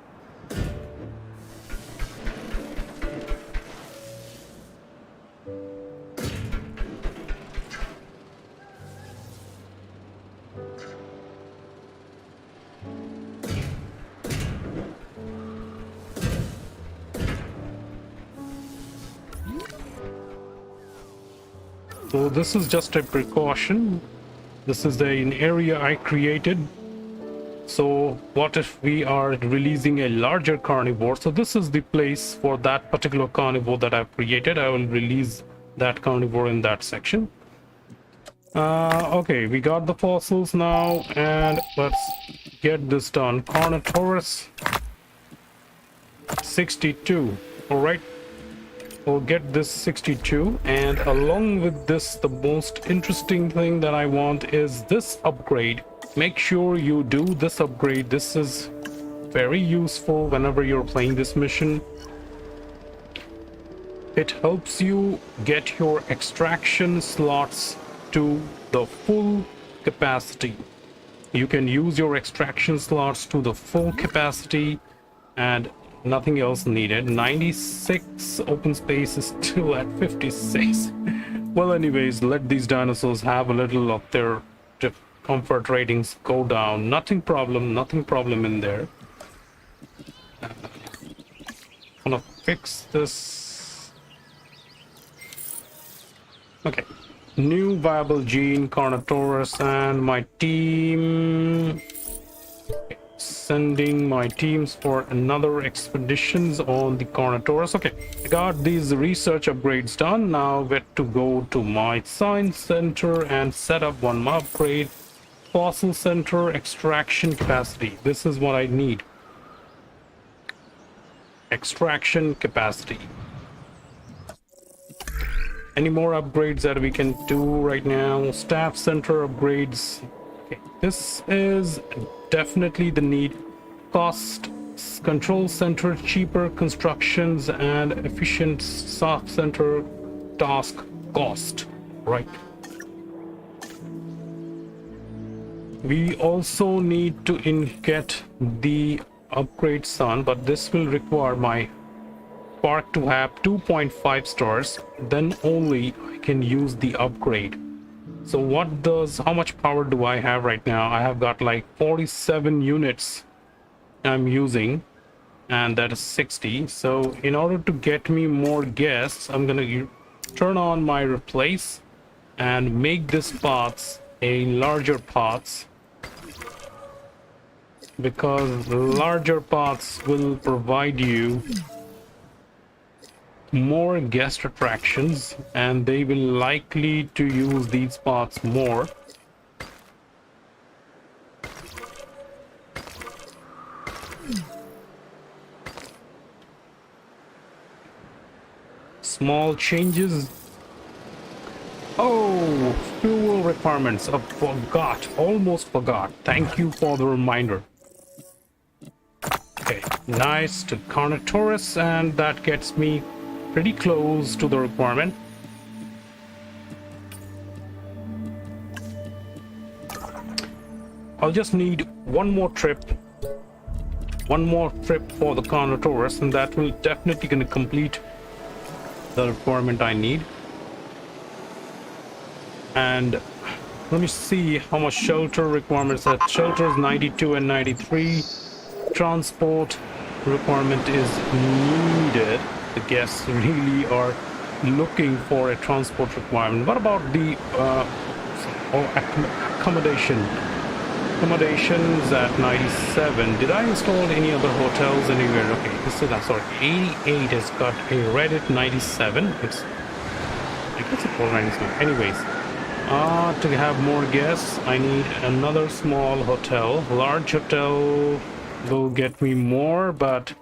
So this is just a precaution. This is an area I created. So what if we are releasing a larger carnivore? So this is the place for that particular carnivore that I've created. I will release that carnivore in that section. Okay, we got the fossils now, and let's get this done. Carnotaurus 62. All right. We'll get this 62, and along with this, the most interesting thing that I want is this upgrade. Make sure you do this upgrade. This is very useful whenever you're playing this mission. It helps you get your extraction slots to the full capacity. You can use your extraction slots to the full capacity and nothing else needed. 96 open space is still at 56. Well, anyways, let these dinosaurs have a little of their comfort ratings go down. Nothing problem in there. I'm gonna fix this. Okay, new viable gene, Carnotaurus, and my team. Sending my teams for another expeditions on the Carnotaurus. Okay, I got these research upgrades done. Now get to go to my science center and set up one more upgrade. Fossil center extraction capacity. This is what I need. Extraction capacity. Any more upgrades that we can do right now? Staff center upgrades. Okay, this is definitely the need. cost control center, cheaper constructions, and efficient staff center task cost. Right. We also need to get the upgrade sun, but this will require my park to have 2.5 stars, then only I can use the upgrade. So how much power do I have right now? I have got like 47 units I'm using, and that is 60. So in order to get me more guests, I'm gonna turn on my replace and make this pots a larger pots, because larger pots will provide you more guest attractions, and they will likely to use these spots more. Small changes. Oh, fuel requirements. I forgot, almost forgot. Thank you for the reminder. Okay, nice to Carnotaurus, and that gets me pretty close to the requirement. I'll just need one more trip for the Carnotaurus, and that will definitely gonna complete the requirement I need. And let me see how much shelter requirements that shelter is 92 and 93. Transport requirement is needed. The guests really are looking for a transport requirement. What about the accommodation? Accommodations at 97. Did I install any other hotels anywhere? Okay, this is, I'm sorry, 88 has got a Reddit 97. It's, I guess it's all 97. Anyways, to have more guests, I need another small hotel. Large hotel will get me more, but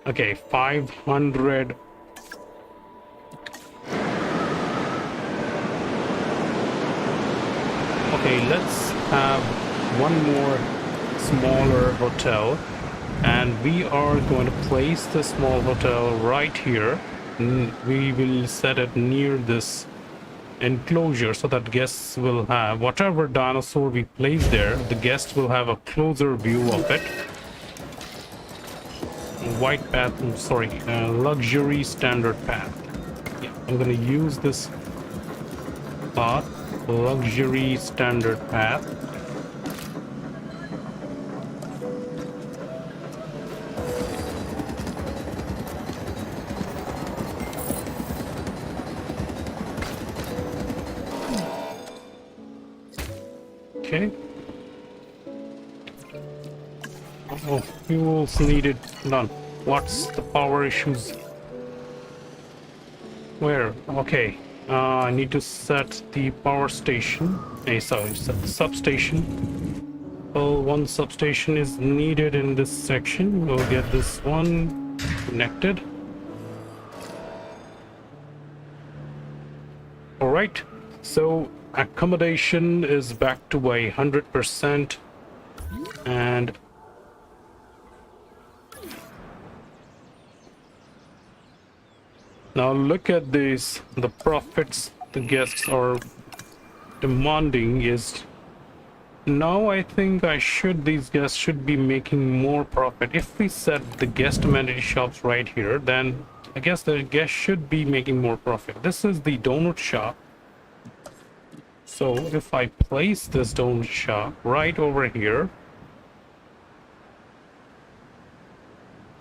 okay, 500. Okay, let's have one more smaller hotel, and we are going to place the small hotel right here. We will set it near this enclosure so that guests will have whatever dinosaur we place there, the guests will have a closer view of it. White path, I'm sorry, luxury standard path. Yeah, I'm gonna use this path, luxury standard path. Okay. Oh, fuels needed. None. What's the power issues? Where? Okay. I need to set the power station. Sorry, set the substation. Well, one substation is needed in this section. We'll get this one connected. All right. So accommodation is back to 100%, and now look at this. The profits the guests are demanding is now, I think these guests should be making more profit. If we set the guest amenity shops right here, then I guess the guests should be making more profit. This is the donut shop. So if I place this donut shop right over here,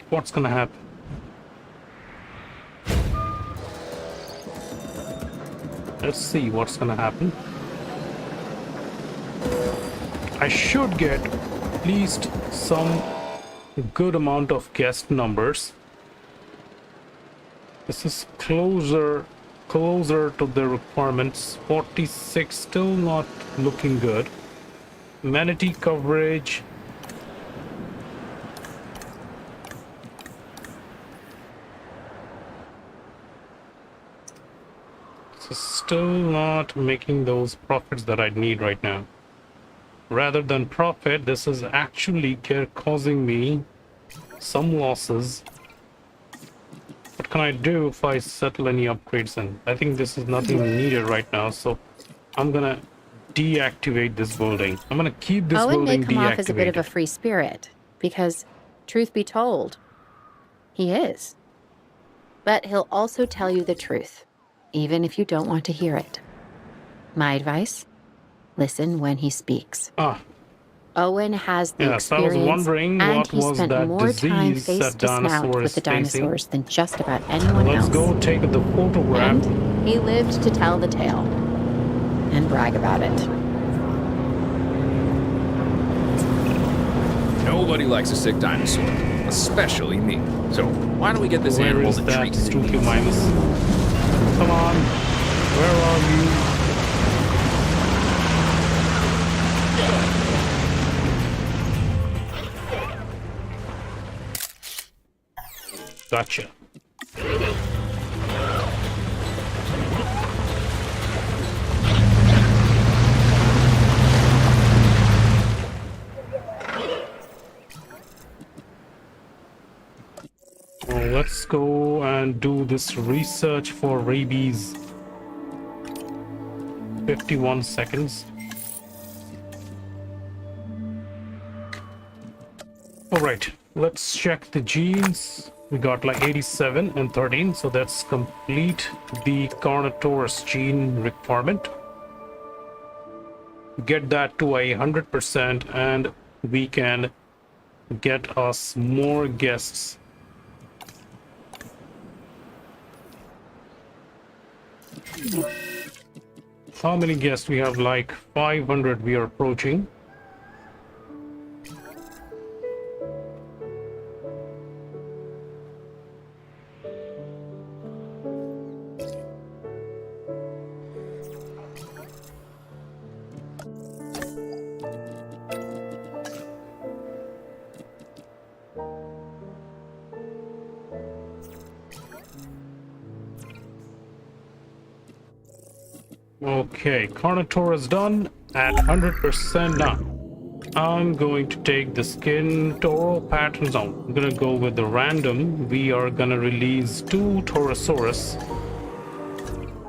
what's gonna happen? Let's see what's gonna happen. I should get at least some good amount of guest numbers. This is closer to the requirements. 46, still not looking good. Amenity coverage. So still not making those profits that I need right now. rather than profit, this is actually causing me some losses. What can I do if I settle any upgrades in? I think this is nothing needed right now, so I'm gonna deactivate this building. I'm gonna keep this Owen may building come off as a bit of a deactivated. free spirit, because, truth be told, he is. But he'll also tell you the truth, even if you don't want to hear it. My advice? Listen when he speaks. Ah, Owen has the yes, I was experience, wondering and what he was spent that more time disease face that to snout dinosaur with is the facing. dinosaurs than just about anyone Let's else. go take the photograph. And he lived to tell the tale and brag about it. Nobody likes a sick dinosaur, especially me. So why don't we get this Where animal is the that treat it Stooky needs? Minus? Come on, where are you? Gotcha. Well, let's go and do this research for rabies. 51 seconds. All right, let's check the genes. We got like 87 and 13, so that's complete the Carnotaurus gene requirement. Get that to 100% and we can get us more guests. How many guests we have? Like 500 we are approaching. Okay, Carnotaurus done at 100% done. I'm going to take the skin total pattern zone. I'm gonna go with the random. We are gonna release 2 Torosaurus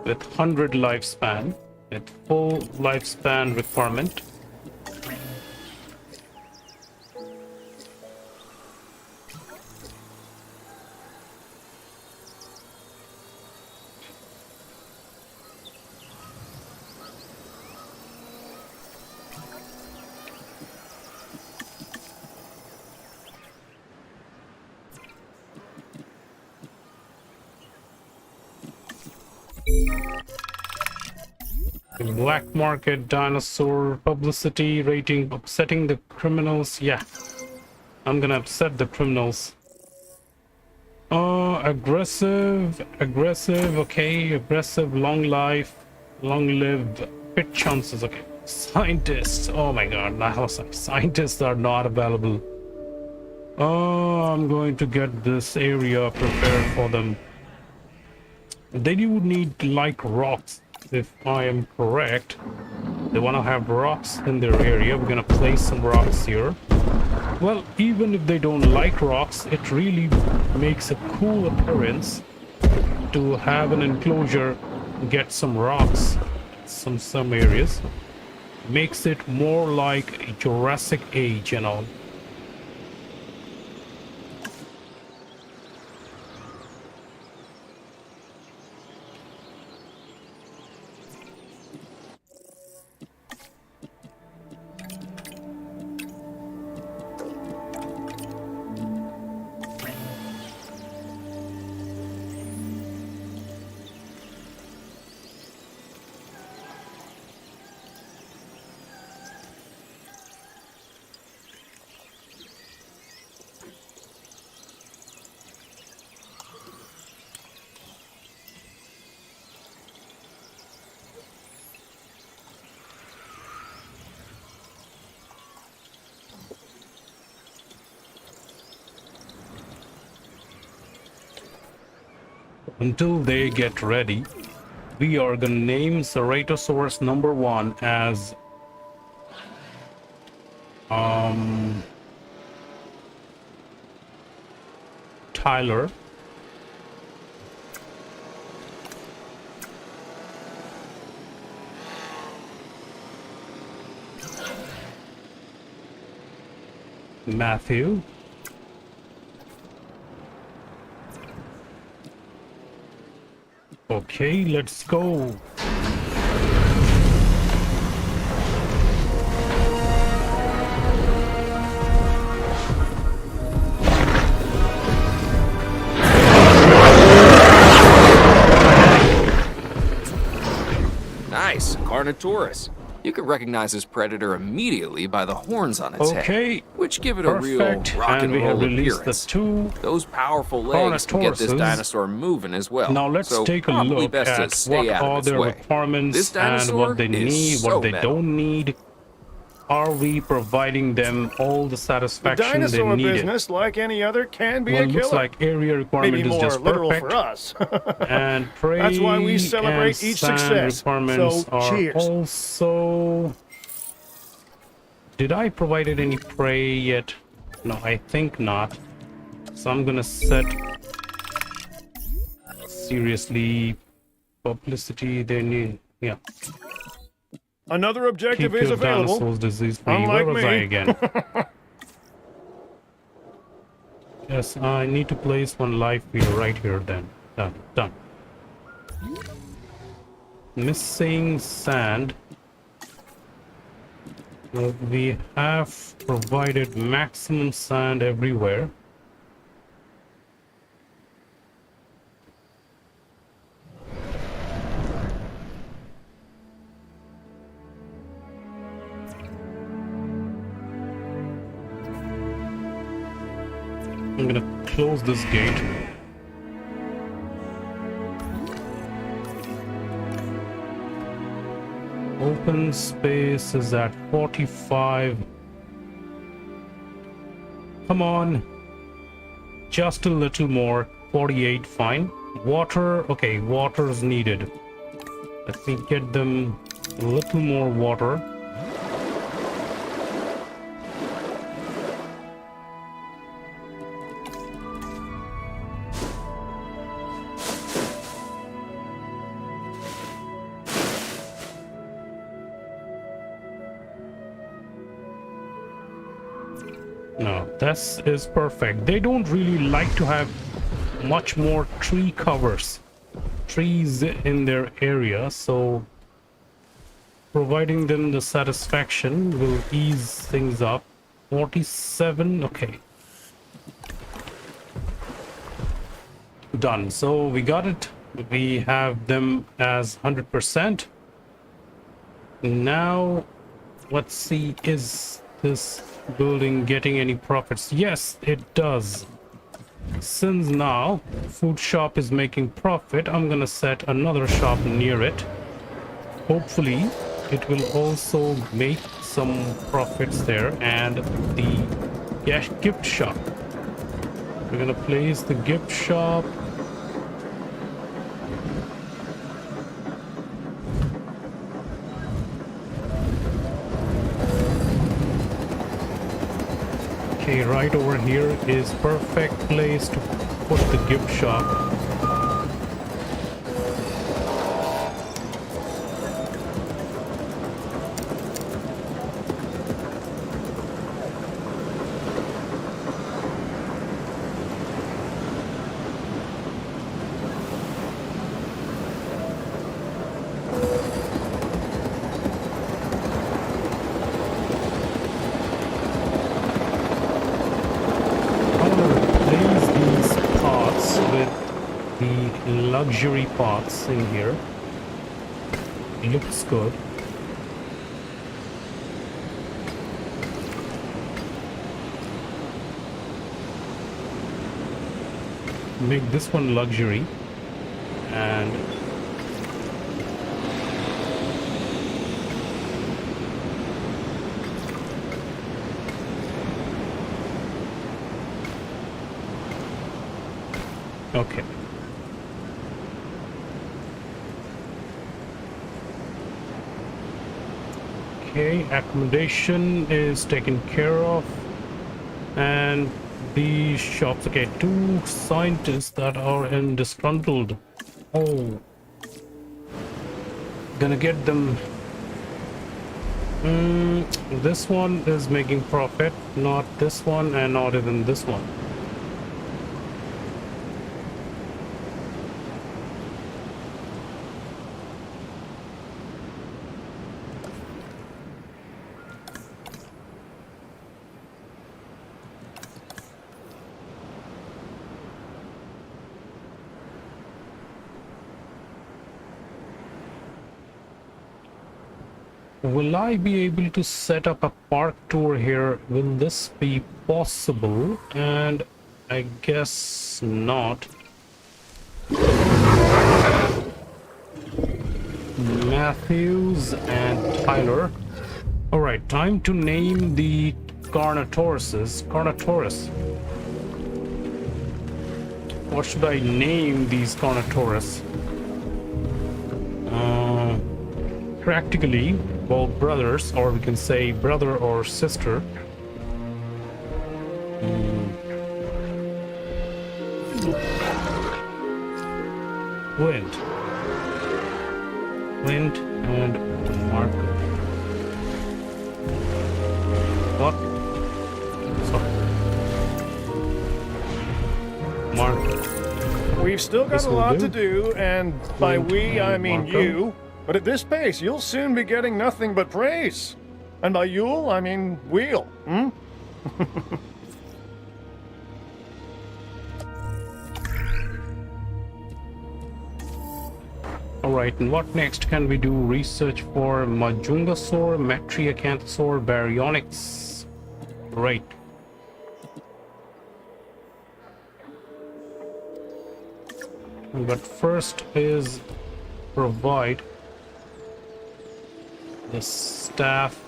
with 100 lifespan, with full lifespan requirement. Black market dinosaur publicity rating upsetting the criminals. Yeah, I'm gonna upset the criminals. Aggressive, okay, aggressive, long life, long lived, pit chances, okay. Scientists, oh my god, now scientists are not available. I'm going to get this area prepared for them. They do need like rocks, if I am correct. They want to have rocks in their area. We're gonna place some rocks here. Well, even if they don't like rocks, it really makes a cool appearance to have an enclosure, get some rocks, some areas. Makes it more like Jurassic Age and all. Until they get ready, we are gonna name Ceratosaurus #1 as Tyler. Matthew. Okay, let's go. Nice, Carnotaurus. You could recognize this predator immediately by the horns on its Okay, head, which give it a real perfect. rock and And we have roll released appearance. the two. Those powerful legs can get this Carnotauruses. dinosaur moving as well. Now let's so take a probably look best to at stay what out are of its their way. requirements This and dinosaur what they is need, so what they metal. don't need. Are we providing them all the The satisfaction they dinosaur needed? business, like any other, can be Well, a it killer. looks like area requirement Maybe is more just literal perfect. for us. And prey That's why we celebrate and each sand success. requirements So, are cheers. also... Did I provided any prey yet? No, I think not. So I'm gonna set... Seriously, publicity they need... Yeah. Another objective Keep is your available. dinosaurs disease-free. Unlike Where was I me. again? Yes, I need to place one live feeder right here then. Done. Done. Missing sand. Well, we have provided maximum sand everywhere. I'm gonna close this gate. Open space is at 45. Come on. Just a little more. 48, fine. Water, okay, water is needed. Let me get them a little more water. No, this is perfect. They don't really like to have much more tree covers, trees in their area, so providing them the satisfaction will ease things up. 47, okay. Done. So we got it. We have them as 100%. Now, let's see, is this building getting any profits? Yes, it does. Since now food shop is making profit, I'm gonna set another shop near it. Hopefully it will also make some profits there. And the gift shop, we're gonna place the gift shop. Okay, right over here is perfect place to put the gift shop. Luxury pots in here. Looks good. Make this one luxury and okay. Okay, accommodation is taken care of. And the shops. Okay, 2 scientists that are in disgruntled. Oh. Gonna get them. This one is making profit, not this one, and not even this one. Will I be able to set up a park tour here? Will this be possible? And I guess not. Matthews and Tyler. Alright, time to name the Carnotauruses. Carnotaurus. What should I name these Carnotaurus? Practically both brothers, or we can say brother or sister. Wind and Marco. What? Sorry. Marco. We've still got This a will lot do. to do, and by Wind we, I and mean Marco. you. But at this pace, you'll soon be getting nothing but praise. And by you'll, I mean we'll. Alright, and what next can we do? Research for Majungasaur, Metriacanthosaur, Baryonyx. Right. But first is provide the staff.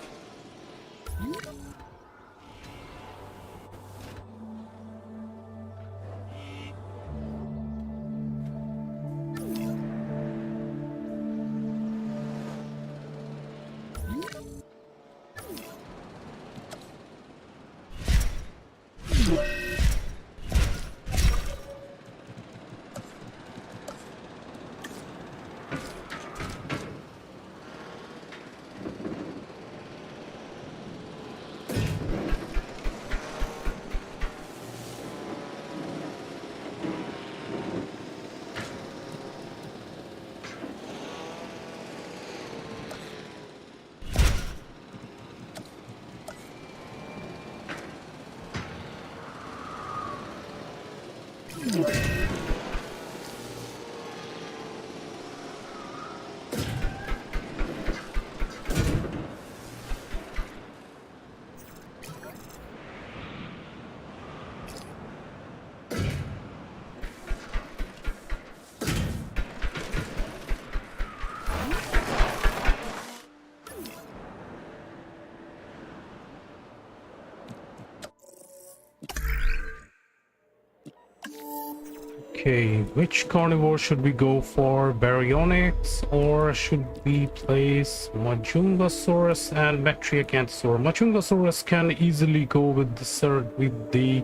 Okay, which carnivore should we go for? Baryonyx, or should we place Majungasaurus and Metriacanthosaur? Majungasaurus can easily go with the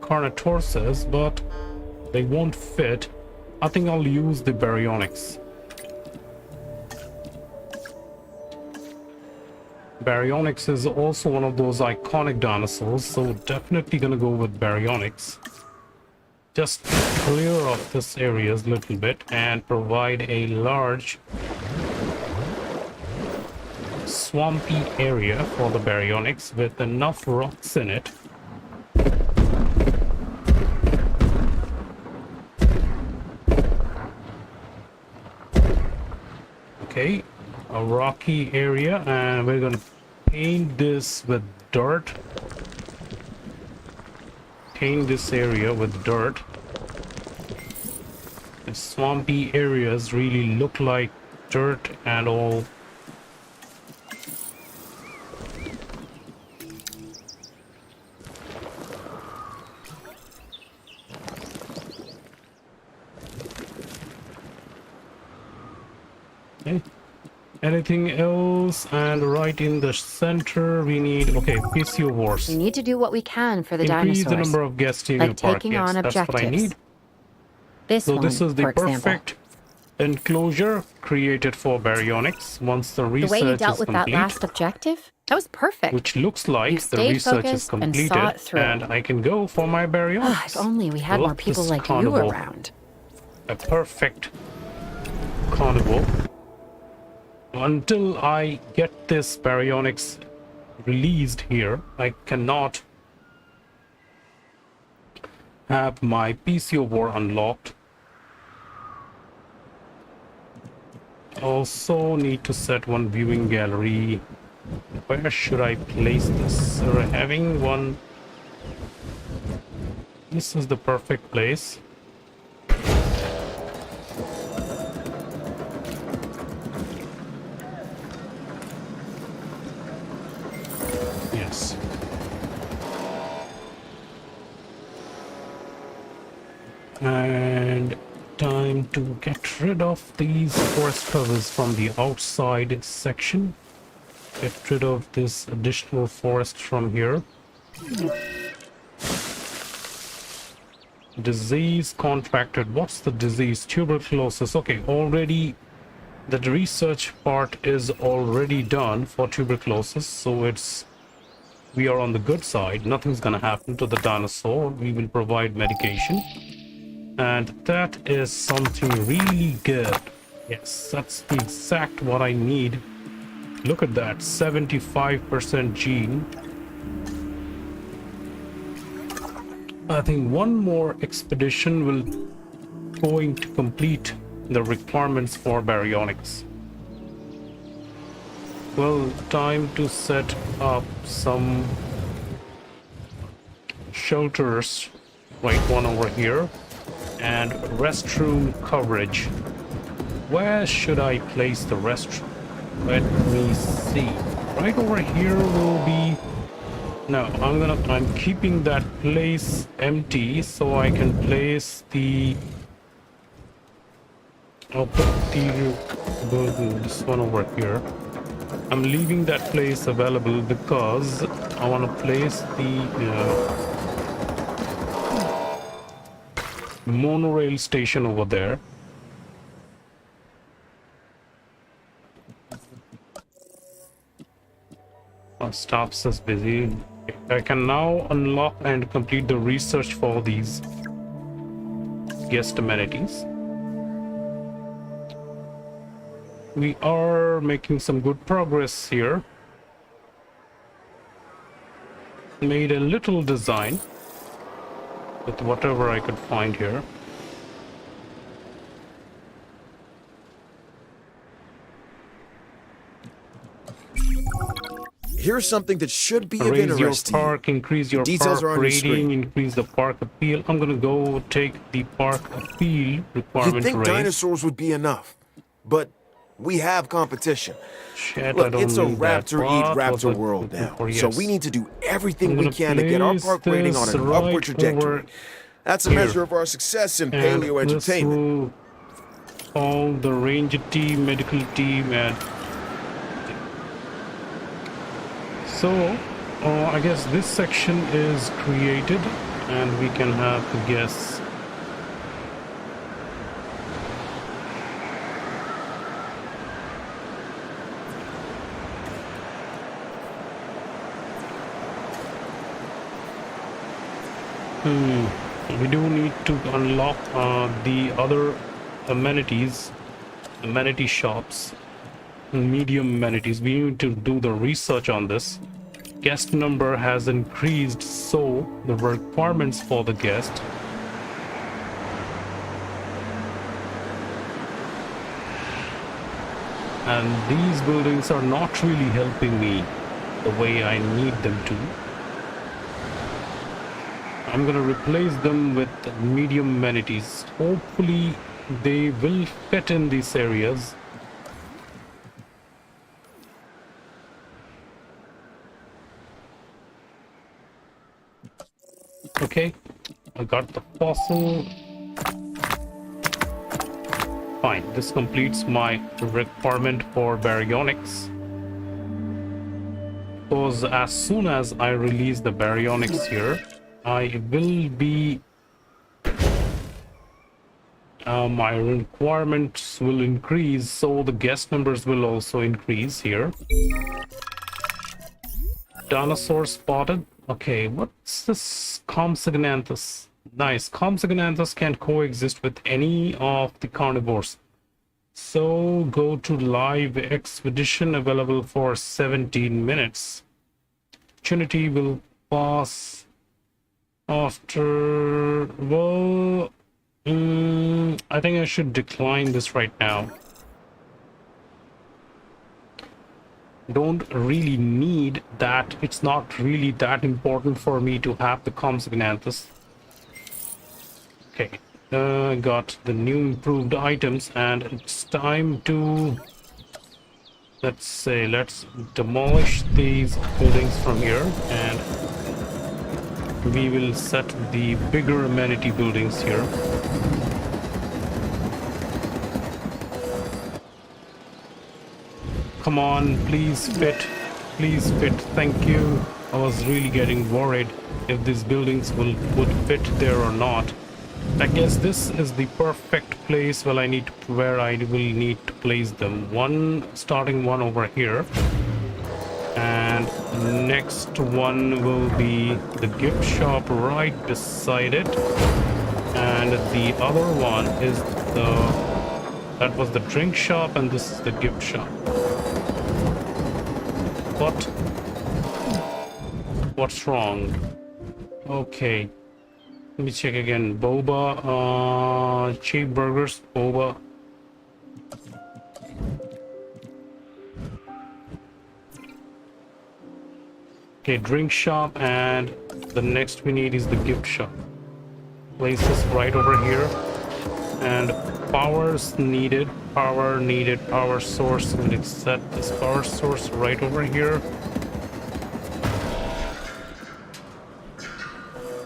Carnotaurus, but they won't fit. I think I'll use the Baryonyx. Baryonyx is also one of those iconic dinosaurs, so definitely gonna go with Baryonyx. Just clear off this area a little bit and provide a large swampy area for the Baryonyx with enough rocks in it. Okay, a rocky area, and we're gonna paint this with dirt. Paint this area with dirt. The swampy areas really look like dirt and all. Okay. Anything else? And right in the center, we need, okay, We Pisiovores. need to do what we can for the Increase the dinosaurs, number of guests in like your park. taking Yes, on that's what I objectives. need. This So one, this is the for example. perfect enclosure created for Baryonyx once the The research way you dealt is with complete. that last objective, that was perfect. Which looks like You the stayed research is focused and completed, saw it through. and I can go for my Baryonyx. If only we had Look, more people this like you carnival. around. A perfect carnival. Until I get this Baryonyx released here, I cannot have my Pisiovore unlocked. Also need to set one viewing gallery. Where should I place this? So we're having one. This is the perfect place. Yes. And time to get rid of these forest covers from the outside section. Get rid of this additional forest from here. Disease contracted. What's the disease? Tuberculosis. Okay, already the research part is already done for tuberculosis, so we are on the good side. Nothing's gonna happen to the dinosaur. We will provide medication, and that is something really good. Yes, that's the exact what I need. Look at that, 75% gene. I think one more expedition will going to complete the requirements for Baryonyx. Well, time to set up some shelters, like one over here, and restroom coverage. Where should I place the restroom? Let me see. Right over here will be. No, I'm keeping that place empty so I can place the. I'll put this one over here. I'm leaving that place available because I want to place the monorail station over there. Stops us busy. I can now unlock and complete the research for these guest amenities. We are making some good progress here. Made a little design with whatever I could find here. Here's something that should be of Raise your interest to you. park, increase your Details park are on your rating, screen. increase the park appeal. I'm gonna go take the park appeal requirement You'd think raise. dinosaurs would be enough, but we have competition. Shit, I Look, don't it's a need that. raptor eat What was raptor I world looking now, for? so Yes. we need to do everything I'm we gonna can to get our place park rating on this an upward right trajectory. over That's a here. measure of our success in And paleo this entertainment. will all the ranger team, medical team, and so I guess this section is created, and we can have the guests. We do need to unlock the other amenities, amenity shops, medium amenities. We need to do the research on this. Guest number has increased, so the requirements for the guest. And these buildings are not really helping me the way I need them to. I'm gonna replace them with medium amenities. Hopefully they will fit in these areas. Okay, I got the fossil. fine. This completes my requirement for Baryonyx. Because as soon as I release the Baryonyx here, I will be... my requirements will increase, so the guest numbers will also increase here. Dinosaur spotted. Okay, what's this Compsognathus? Nice. Compsognathus can coexist with any of the carnivores. So go to live expedition, available for 17 minutes. Opportunity will pass after... Well, I think I should decline this right now. Don't really need that. It's not really that important for me to have the Compsognathus. Okay, got the new improved items, and it's time to, let's demolish these buildings from here, and we will set the bigger amenity buildings here. Come on, please fit. Please fit. Thank you. I was really getting worried if these buildings would fit there or not. I guess this is the perfect place where I will need to place them. Starting one over here. And next one will be the gift shop right beside it. And the other one is that was the drink shop, and this is the gift shop. What's wrong? Okay, let me check again. Boba, cheap burgers, boba. Okay, drink shop, and the next we need is the gift shop. Place this right over here, and power source, and let's set this power source right over here.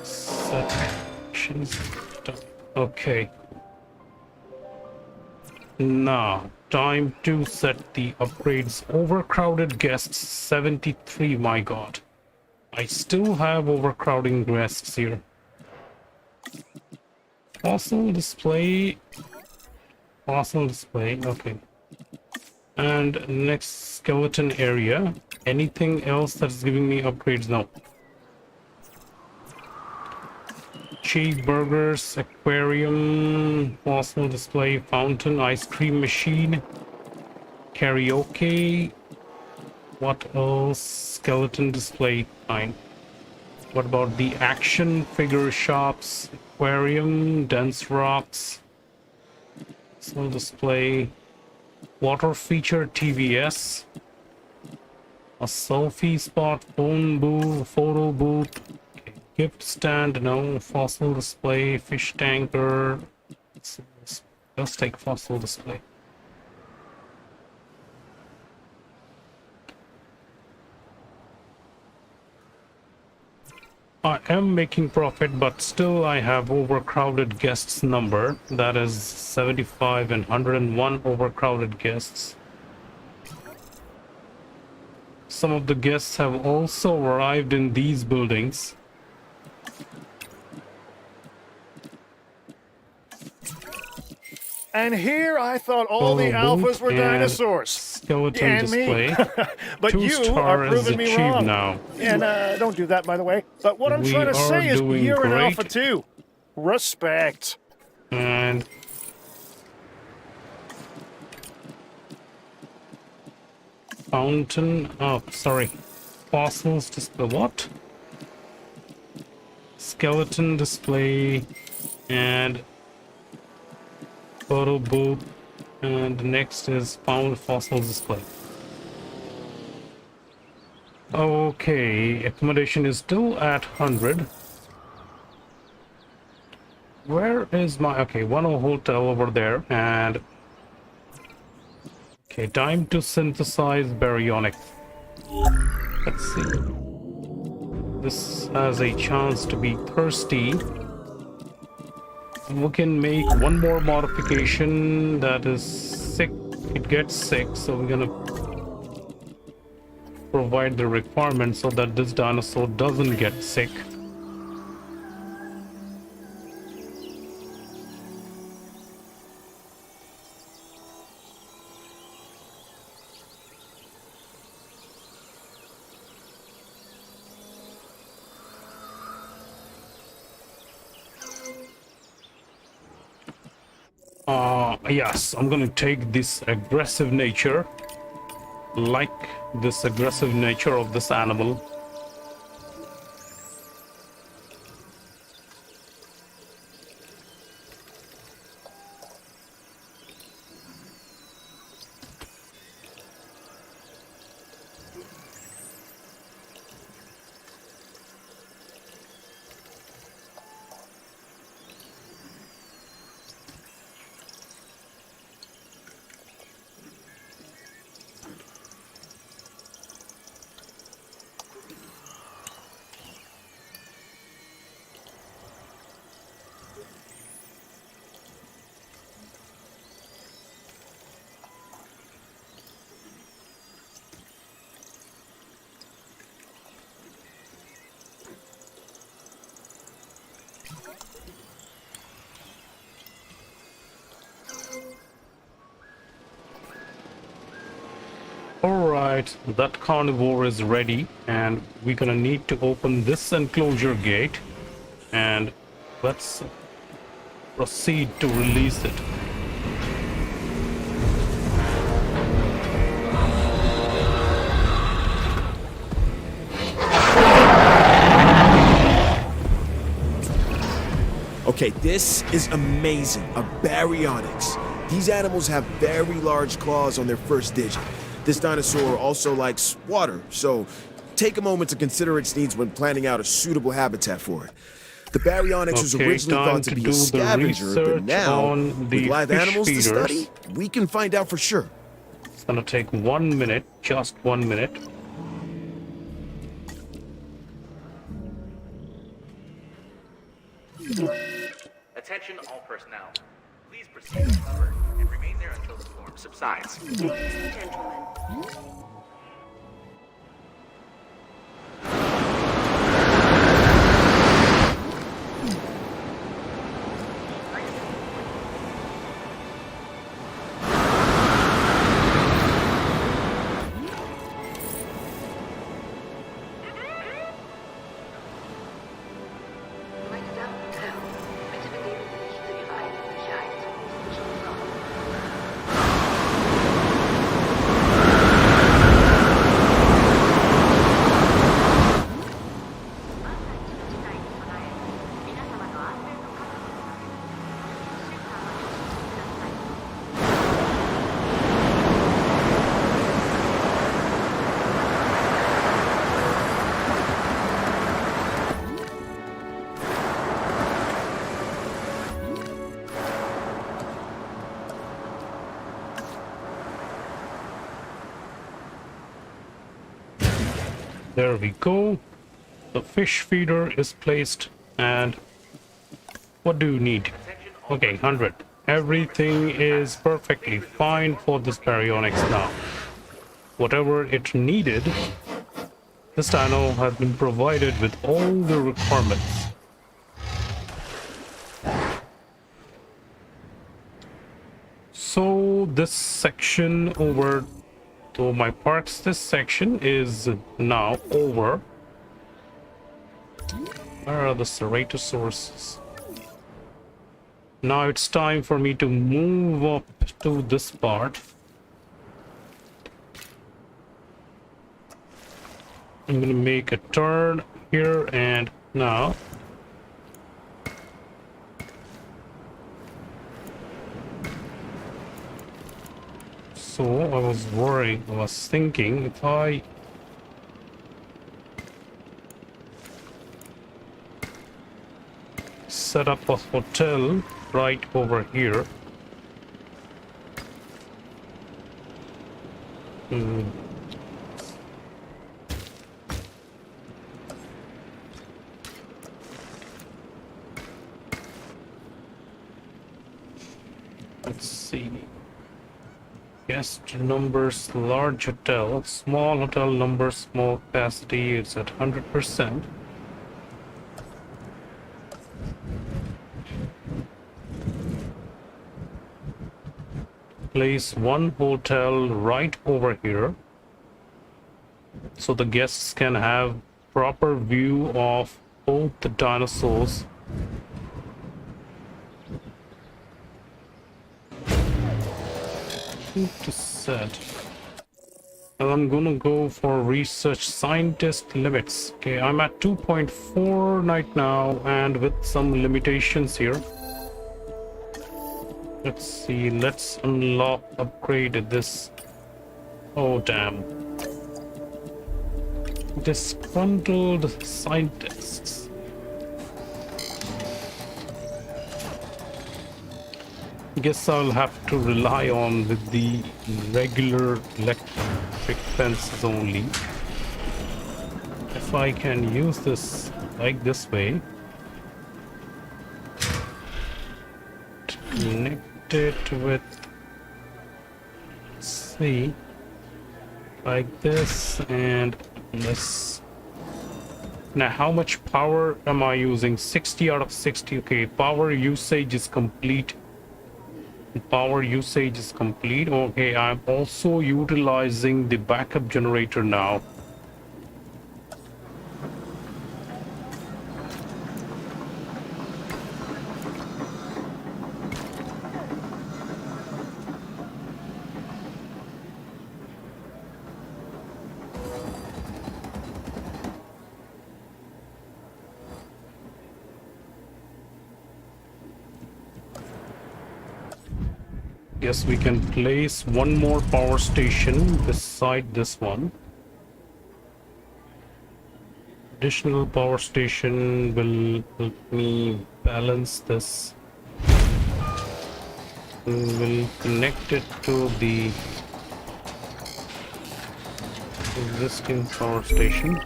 Set actions. Okay. Now, time to set the upgrades. Overcrowded guests 73, my god. I still have overcrowding guests here. Fossil display, okay. And next, skeleton area. Anything else that's giving me upgrades now? Cheeseburgers, aquarium, fossil display, fountain, ice cream machine, karaoke. What else? Skeleton display, fine. What about the action figure shops? Aquarium, dense rocks, fossil display, water feature, TVS, a selfie spot, phone booth, photo booth, okay. Gift stand, no. Fossil display, fish tanker. Let's take fossil display. I am making profit, but still I have overcrowded guests number. That is 75 and 101 overcrowded guests. Some of the guests have also arrived in these buildings. And here I thought all the alphas were dinosaurs. Skeleton display. But you are proving me wrong. Now. And don't do that, by the way. But what I'm trying to say is you're an alpha too. Respect. And fountain. Oh, sorry. Fossils display. What? Skeleton display and photo booth, and next is found fossil display. Okay, accommodation is still at 100. Where is my... Okay, one hotel over there, and... Okay, time to synthesize Baryonyx. Let's see. This has a chance to be thirsty. we can make one more modification, that is sick. It gets sick, so we're gonna provide the requirement so that this dinosaur doesn't get sick. Yes, I'm gonna take this aggressive nature, like this aggressive nature of this animal. Alright, that carnivore is ready, and we're gonna need to open this enclosure gate, and let's proceed to release it. Okay, this is amazing. A Baryonyx. These animals have very large claws on their first digit. This dinosaur also likes water, so take a moment to consider its needs when planning out a suitable habitat for it. The Baryonyx was originally thought to be a scavenger, but now, with live animals to study, we can find out for sure. It's gonna take 1 minute, just 1 minute. Attention all personnel. Please proceed to cover and remain there until the storm subsides. Ladies and gentlemen, meine Damen und Herren, bitte begeben Sie sich zu Ihrer eigenen Sicherheit zum nächsten Schutzraum. There we go. The fish feeder is placed, and what do you need? Okay, 100. Everything is perfectly fine for this Baryonyx now. Whatever it needed, this dino has been provided with all the requirements. So this section over to my parks, this section is now over. Where are the Ceratosaurus? Now it's time for me to move up to this part. I'm gonna make a turn here and now. So I was worried, I was thinking if I set up a hotel right over here. Let's see. Guest numbers, large hotel, small hotel numbers, small capacity, it's at 100%. Place one hotel right over here so the guests can have proper view of both the dinosaurs. To set. And I'm gonna go for research scientist limits. Okay, I'm at 2.4 right now and with some limitations here. Let's see, let's unlock, upgrade this. Oh damn. Disgruntled scientists. Guess I'll have to rely on with the regular electric fences only. If I can use this like this way, connect it with, let's see, like this and this. Now how much power am I using? 60 out of 60. Okay, power usage is complete. Power usage is complete. Okay, I'm also utilizing the backup generator now. Yes, we can place one more power station beside this one. Additional power station will help me balance this. We will connect it to the existing power station.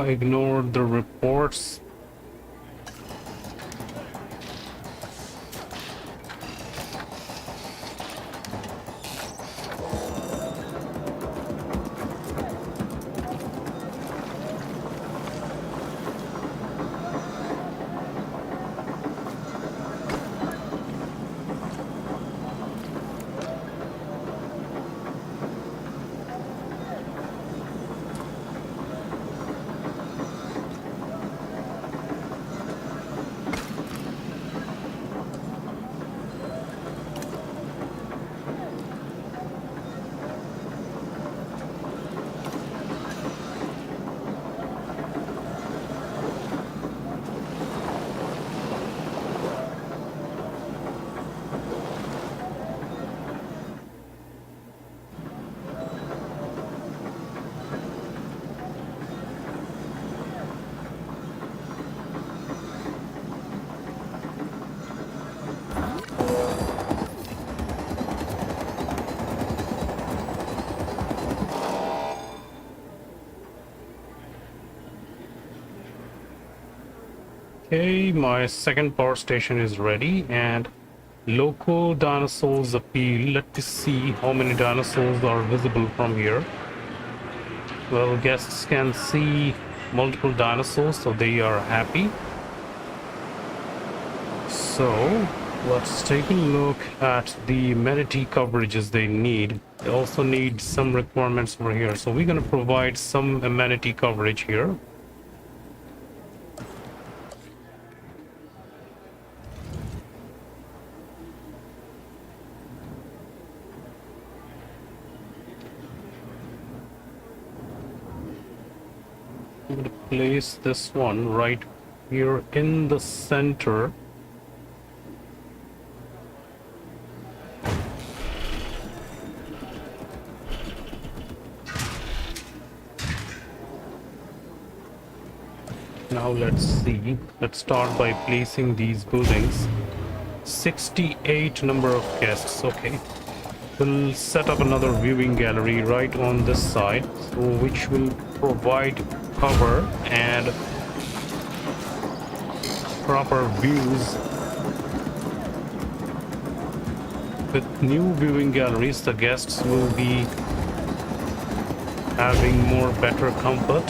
Ignore the reports. Okay, my second power station is ready and local dinosaurs appeal. Let me see how many dinosaurs are visible from here. Well, guests can see multiple dinosaurs, so they are happy. So let's take a look at the amenity coverages they need. They also need some requirements over here. So we're going to provide some amenity coverage here. I'm going to place this one right here in the center. Now let's see. Let's start by placing these buildings. 68 number of guests. Okay. We'll set up another viewing gallery right on this side, so which will provide cover and proper views with new viewing galleries, the guests will be having more better comfort.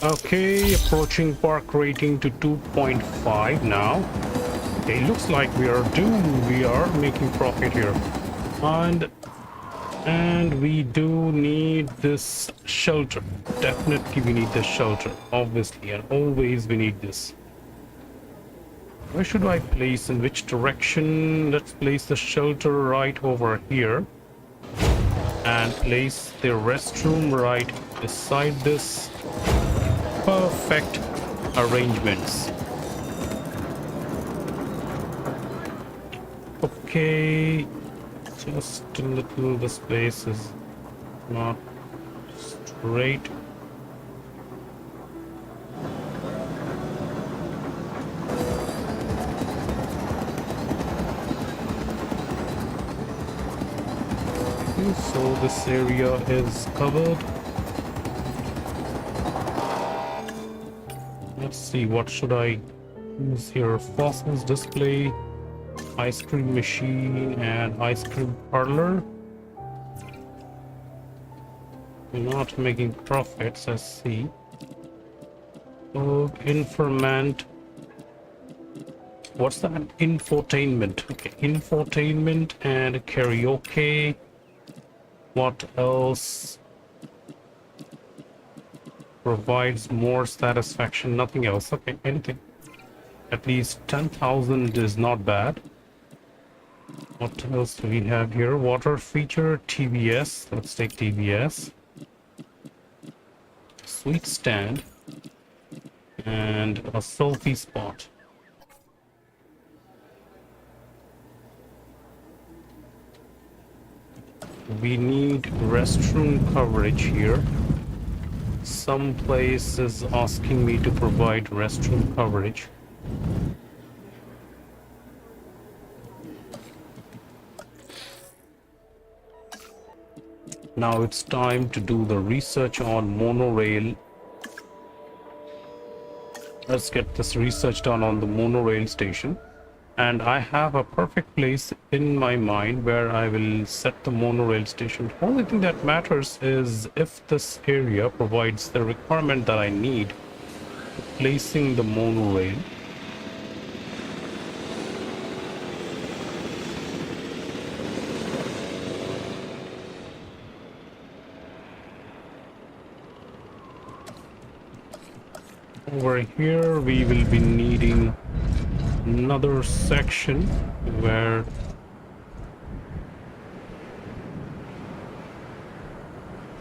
Okay, approaching park rating to 2.5 now. Okay, looks like we are doomed. We are making profit here. And we do need this shelter. Definitely we need this shelter, obviously, and always we need this. Where should I place, in which direction? Let's place the shelter right over here. And place the restroom right beside this. Perfect arrangements. Okay, just a little, the space is not straight. Okay, so this area is covered. Let's see, what should I use here? Fossils display, ice cream machine, and ice cream parlor. We're not making profits, I see. Oh, informant. What's that? Infotainment. Okay, infotainment and karaoke. What else provides more satisfaction? Nothing else. Okay, anything. At least 10,000 is not bad. What else do we have here? Water feature, TVS. Let's take TVS. Sweet stand. And a selfie spot. We need restroom coverage here. Some place is asking me to provide restroom coverage. Now it's time to do the research on monorail. Let's get this research done on the monorail station. And I have a perfect place in my mind where I will set the monorail station. The only thing that matters is if this area provides the requirement that I need for placing the monorail. Over here we will be needing another section where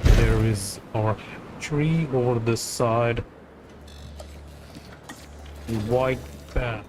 there is our tree over this side, white path.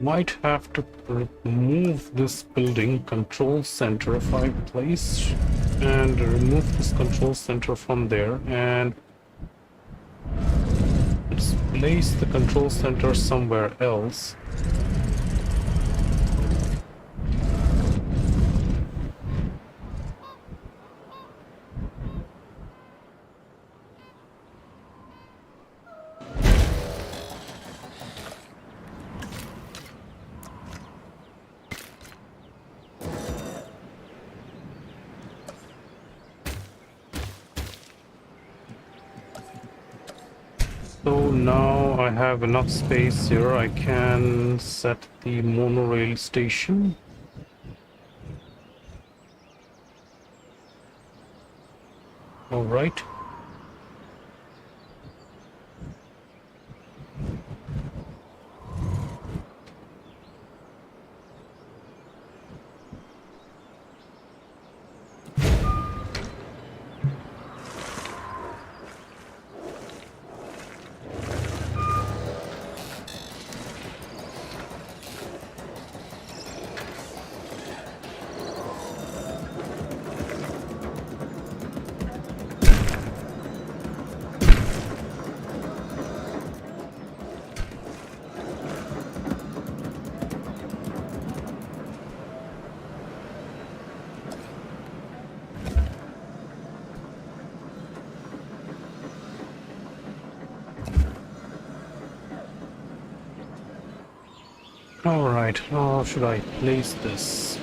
might have to remove this building control center if I place and remove this control center from there, and let's place the control center somewhere else. So now I have enough space here. I can set the monorail station. All right. All right, how should I place this?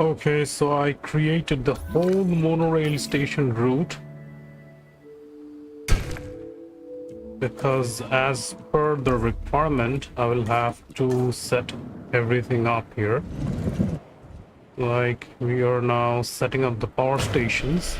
Okay, so I created the whole monorail station route because as per the requirement, I will have to set everything up here. Like we are now setting up the power stations.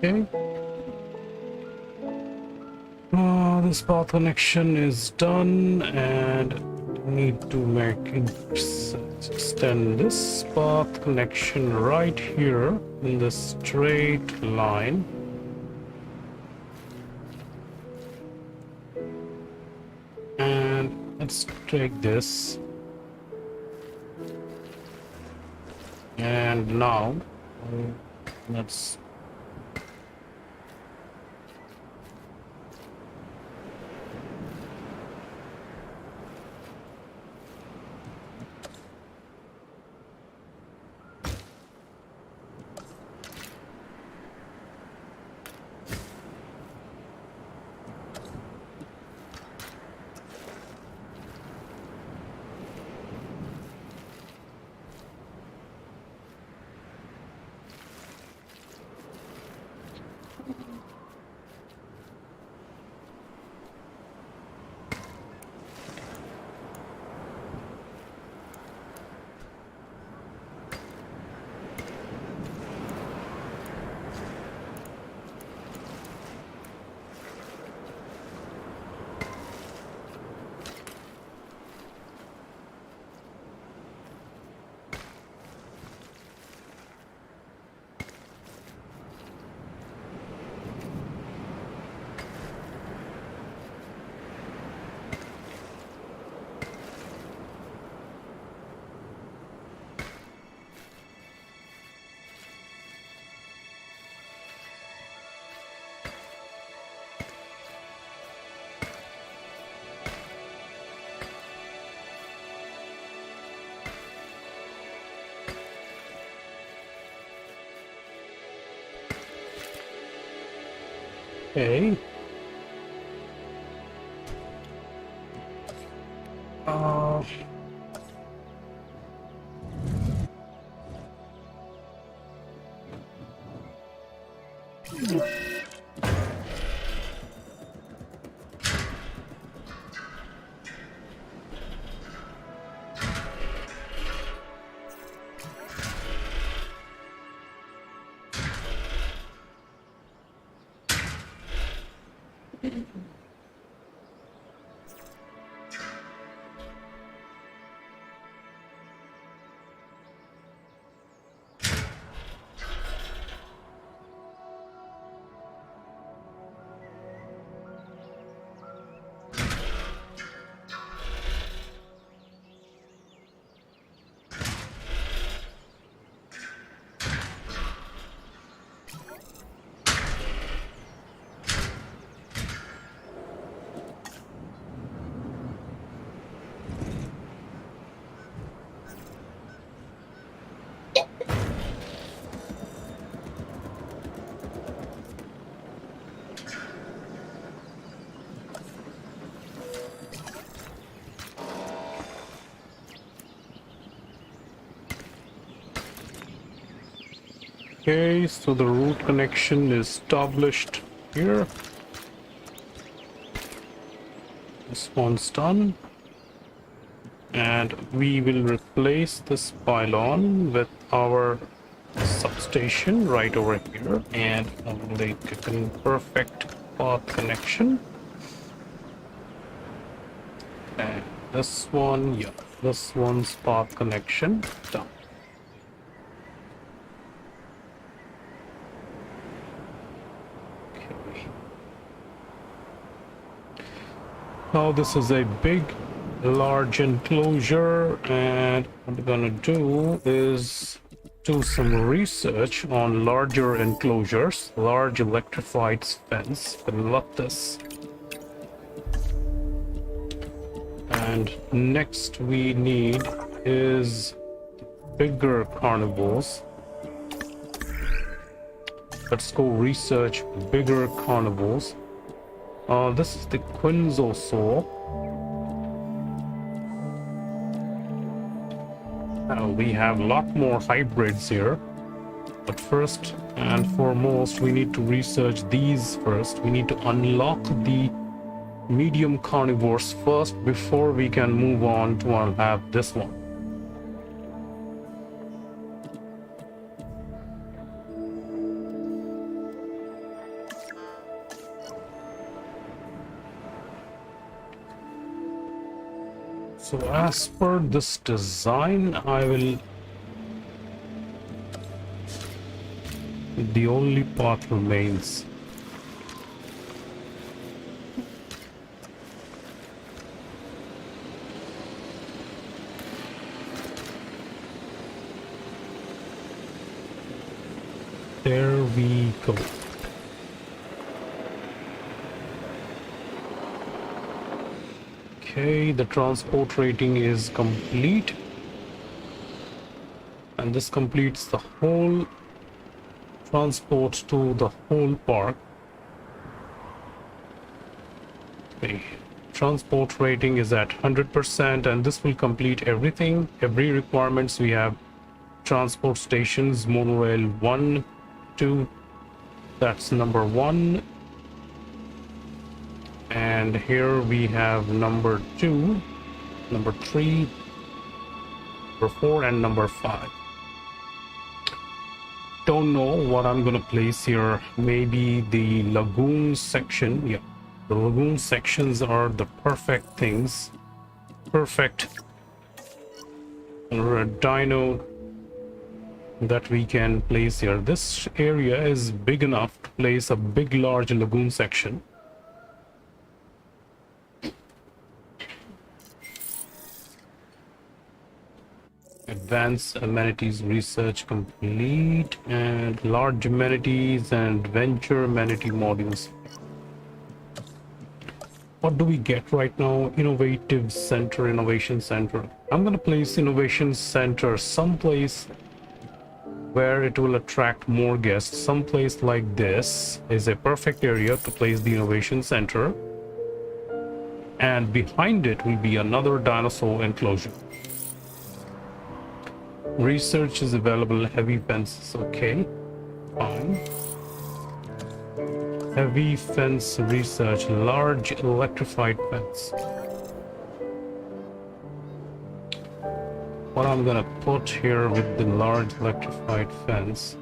Okay. This path connection is done, and I need to extend this path connection right here in the straight line. And let's take this. And now let's okay. Okay, so the route connection is established here. This one's done. And we will replace this pylon with our substation right over here, and make a perfect path connection. And this one, yeah, this one's path connection done. Now this is a big, large enclosure, and what we're gonna do is do some research on larger enclosures, large electrified fence. I love this. And next we need is bigger carnivores. Let's go research bigger carnivores. This is the Quinzosaur. We have a lot more hybrids here. But first and foremost, we need to research these first. We need to unlock the medium carnivores first before we can move on to have this one. So as per this design, the only path remains. There we go. Okay, the transport rating is complete. And this completes the whole transport to the whole park. Okay, transport rating is at 100%, and this will complete everything, every requirements. We have transport stations, monorail 1, 2, that's number 1. And here we have number 2, number 3, number 4, and number 5. Don't know what I'm gonna place here. Maybe the lagoon section. Yeah, the lagoon sections are the perfect things. Perfect dino that we can place here. This area is big enough to place a big, large lagoon section. Advanced amenities research complete, and large amenities and venture amenity modules. What do we get right now? Innovation center. I'm gonna place innovation center someplace where it will attract more guests. Someplace like this is a perfect area to place the innovation center, and behind it will be another dinosaur enclosure. Research is available. Heavy fences. Okay, fine. Heavy fence research. Large electrified fence. What I'm gonna put here with the large electrified fence.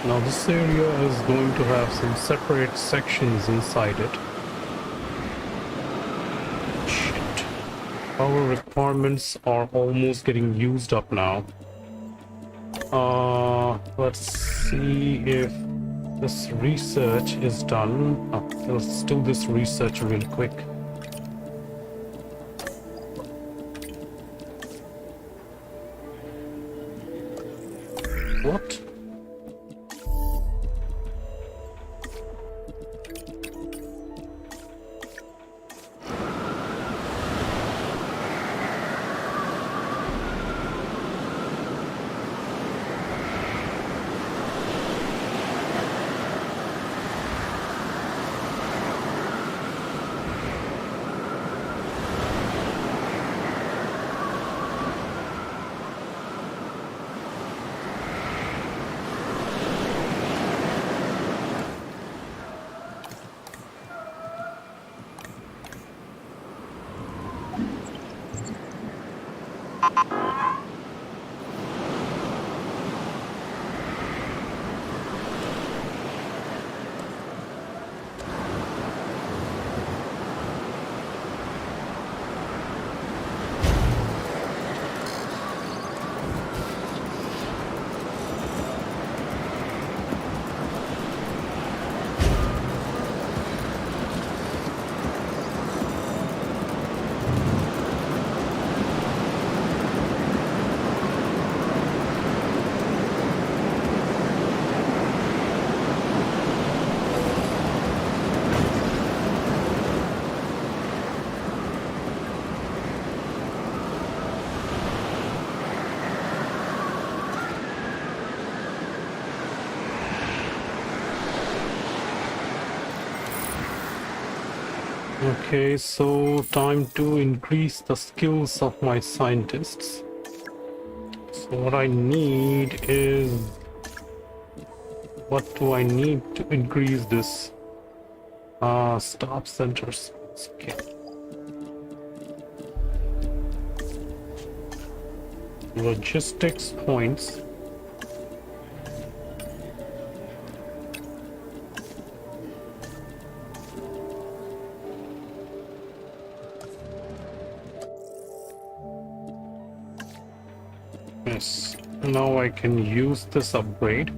Now this area is going to have some separate sections inside it. Shit. Our requirements are almost getting used up now. Let's see if this research is done. Let's do this research real quick. What? Okay, so time to increase the skills of my scientists. So what I need is... What do I need to increase this? Staff centers. Okay. Logistics points. Yes, now I can use this upgrade.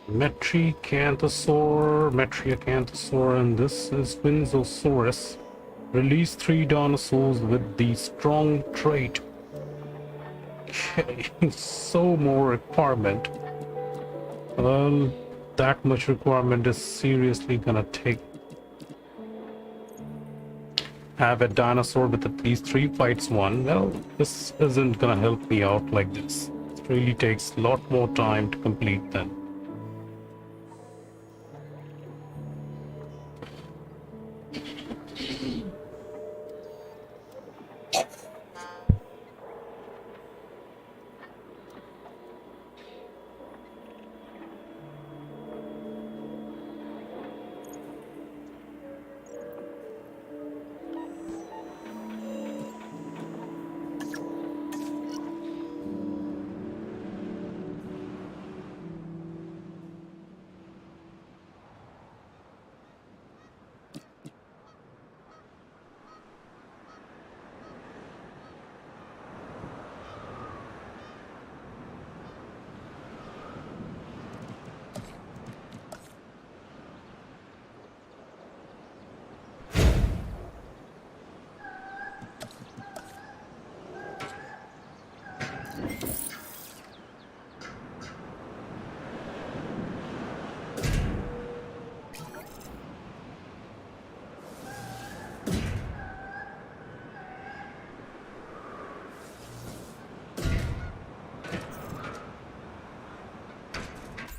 Metriacanthosaur, and this is Spinosaurus. Release 3 dinosaurs with the strong trait. Okay, so more requirement. Well, that much requirement is seriously gonna have a dinosaur with at least 3 fights won. Well, this isn't gonna help me out like this. It really takes a lot more time to complete them.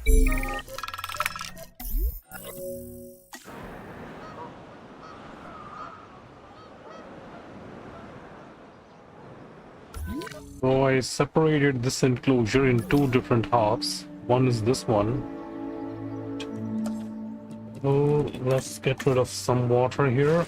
So I separated this enclosure in two different halves. One is this one. So let's get rid of some water here.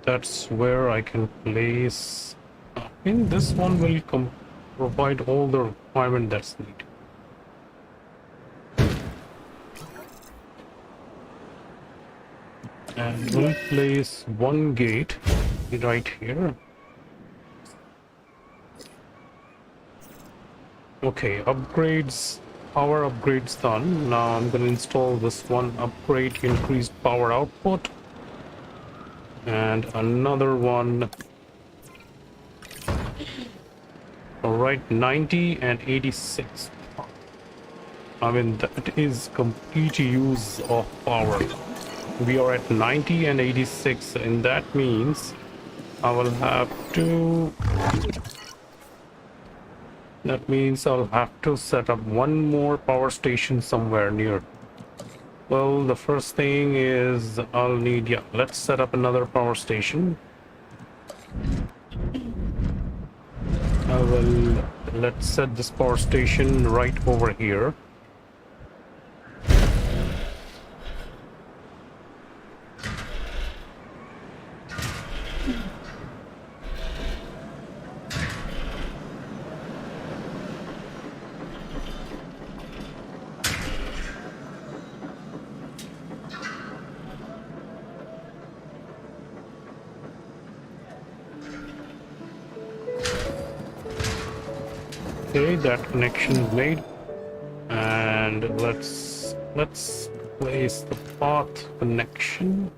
That's where I can place. I think this one will provide all the requirement that's needed. And we'll place one gate right here. Okay, upgrades, power upgrades done. Now I'm gonna install this one upgrade, increased power output. And another one. Alright, 90 and 86. I mean, that is complete use of power. We are at 90 and 86, and that means I will have to... That means I'll have to set up one more power station somewhere near. Well, the first thing is I'll need, yeah, let's set up another power station. Let's set this power station right over here. Okay, that connection is made, and let's place the path connection.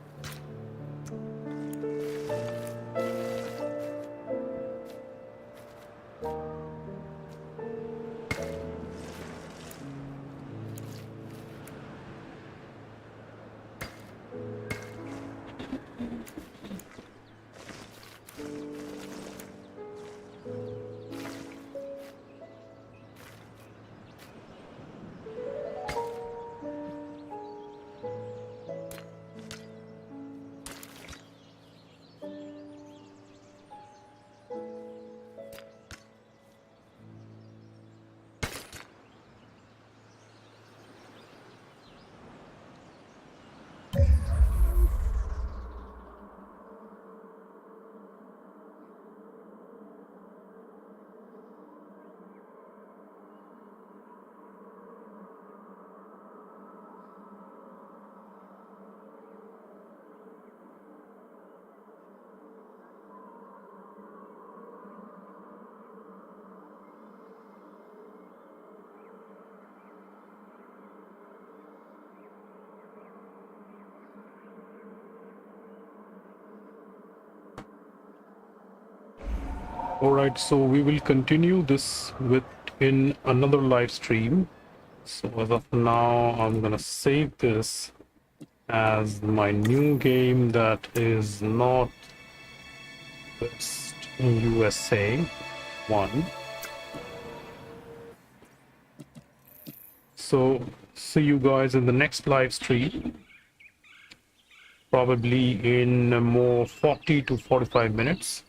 Alright, so we will continue this in another live stream. So as of now, I'm gonna save this as my new game that is NorthWest USA 1. So see you guys in the next live stream, probably in more 40 to 45 minutes.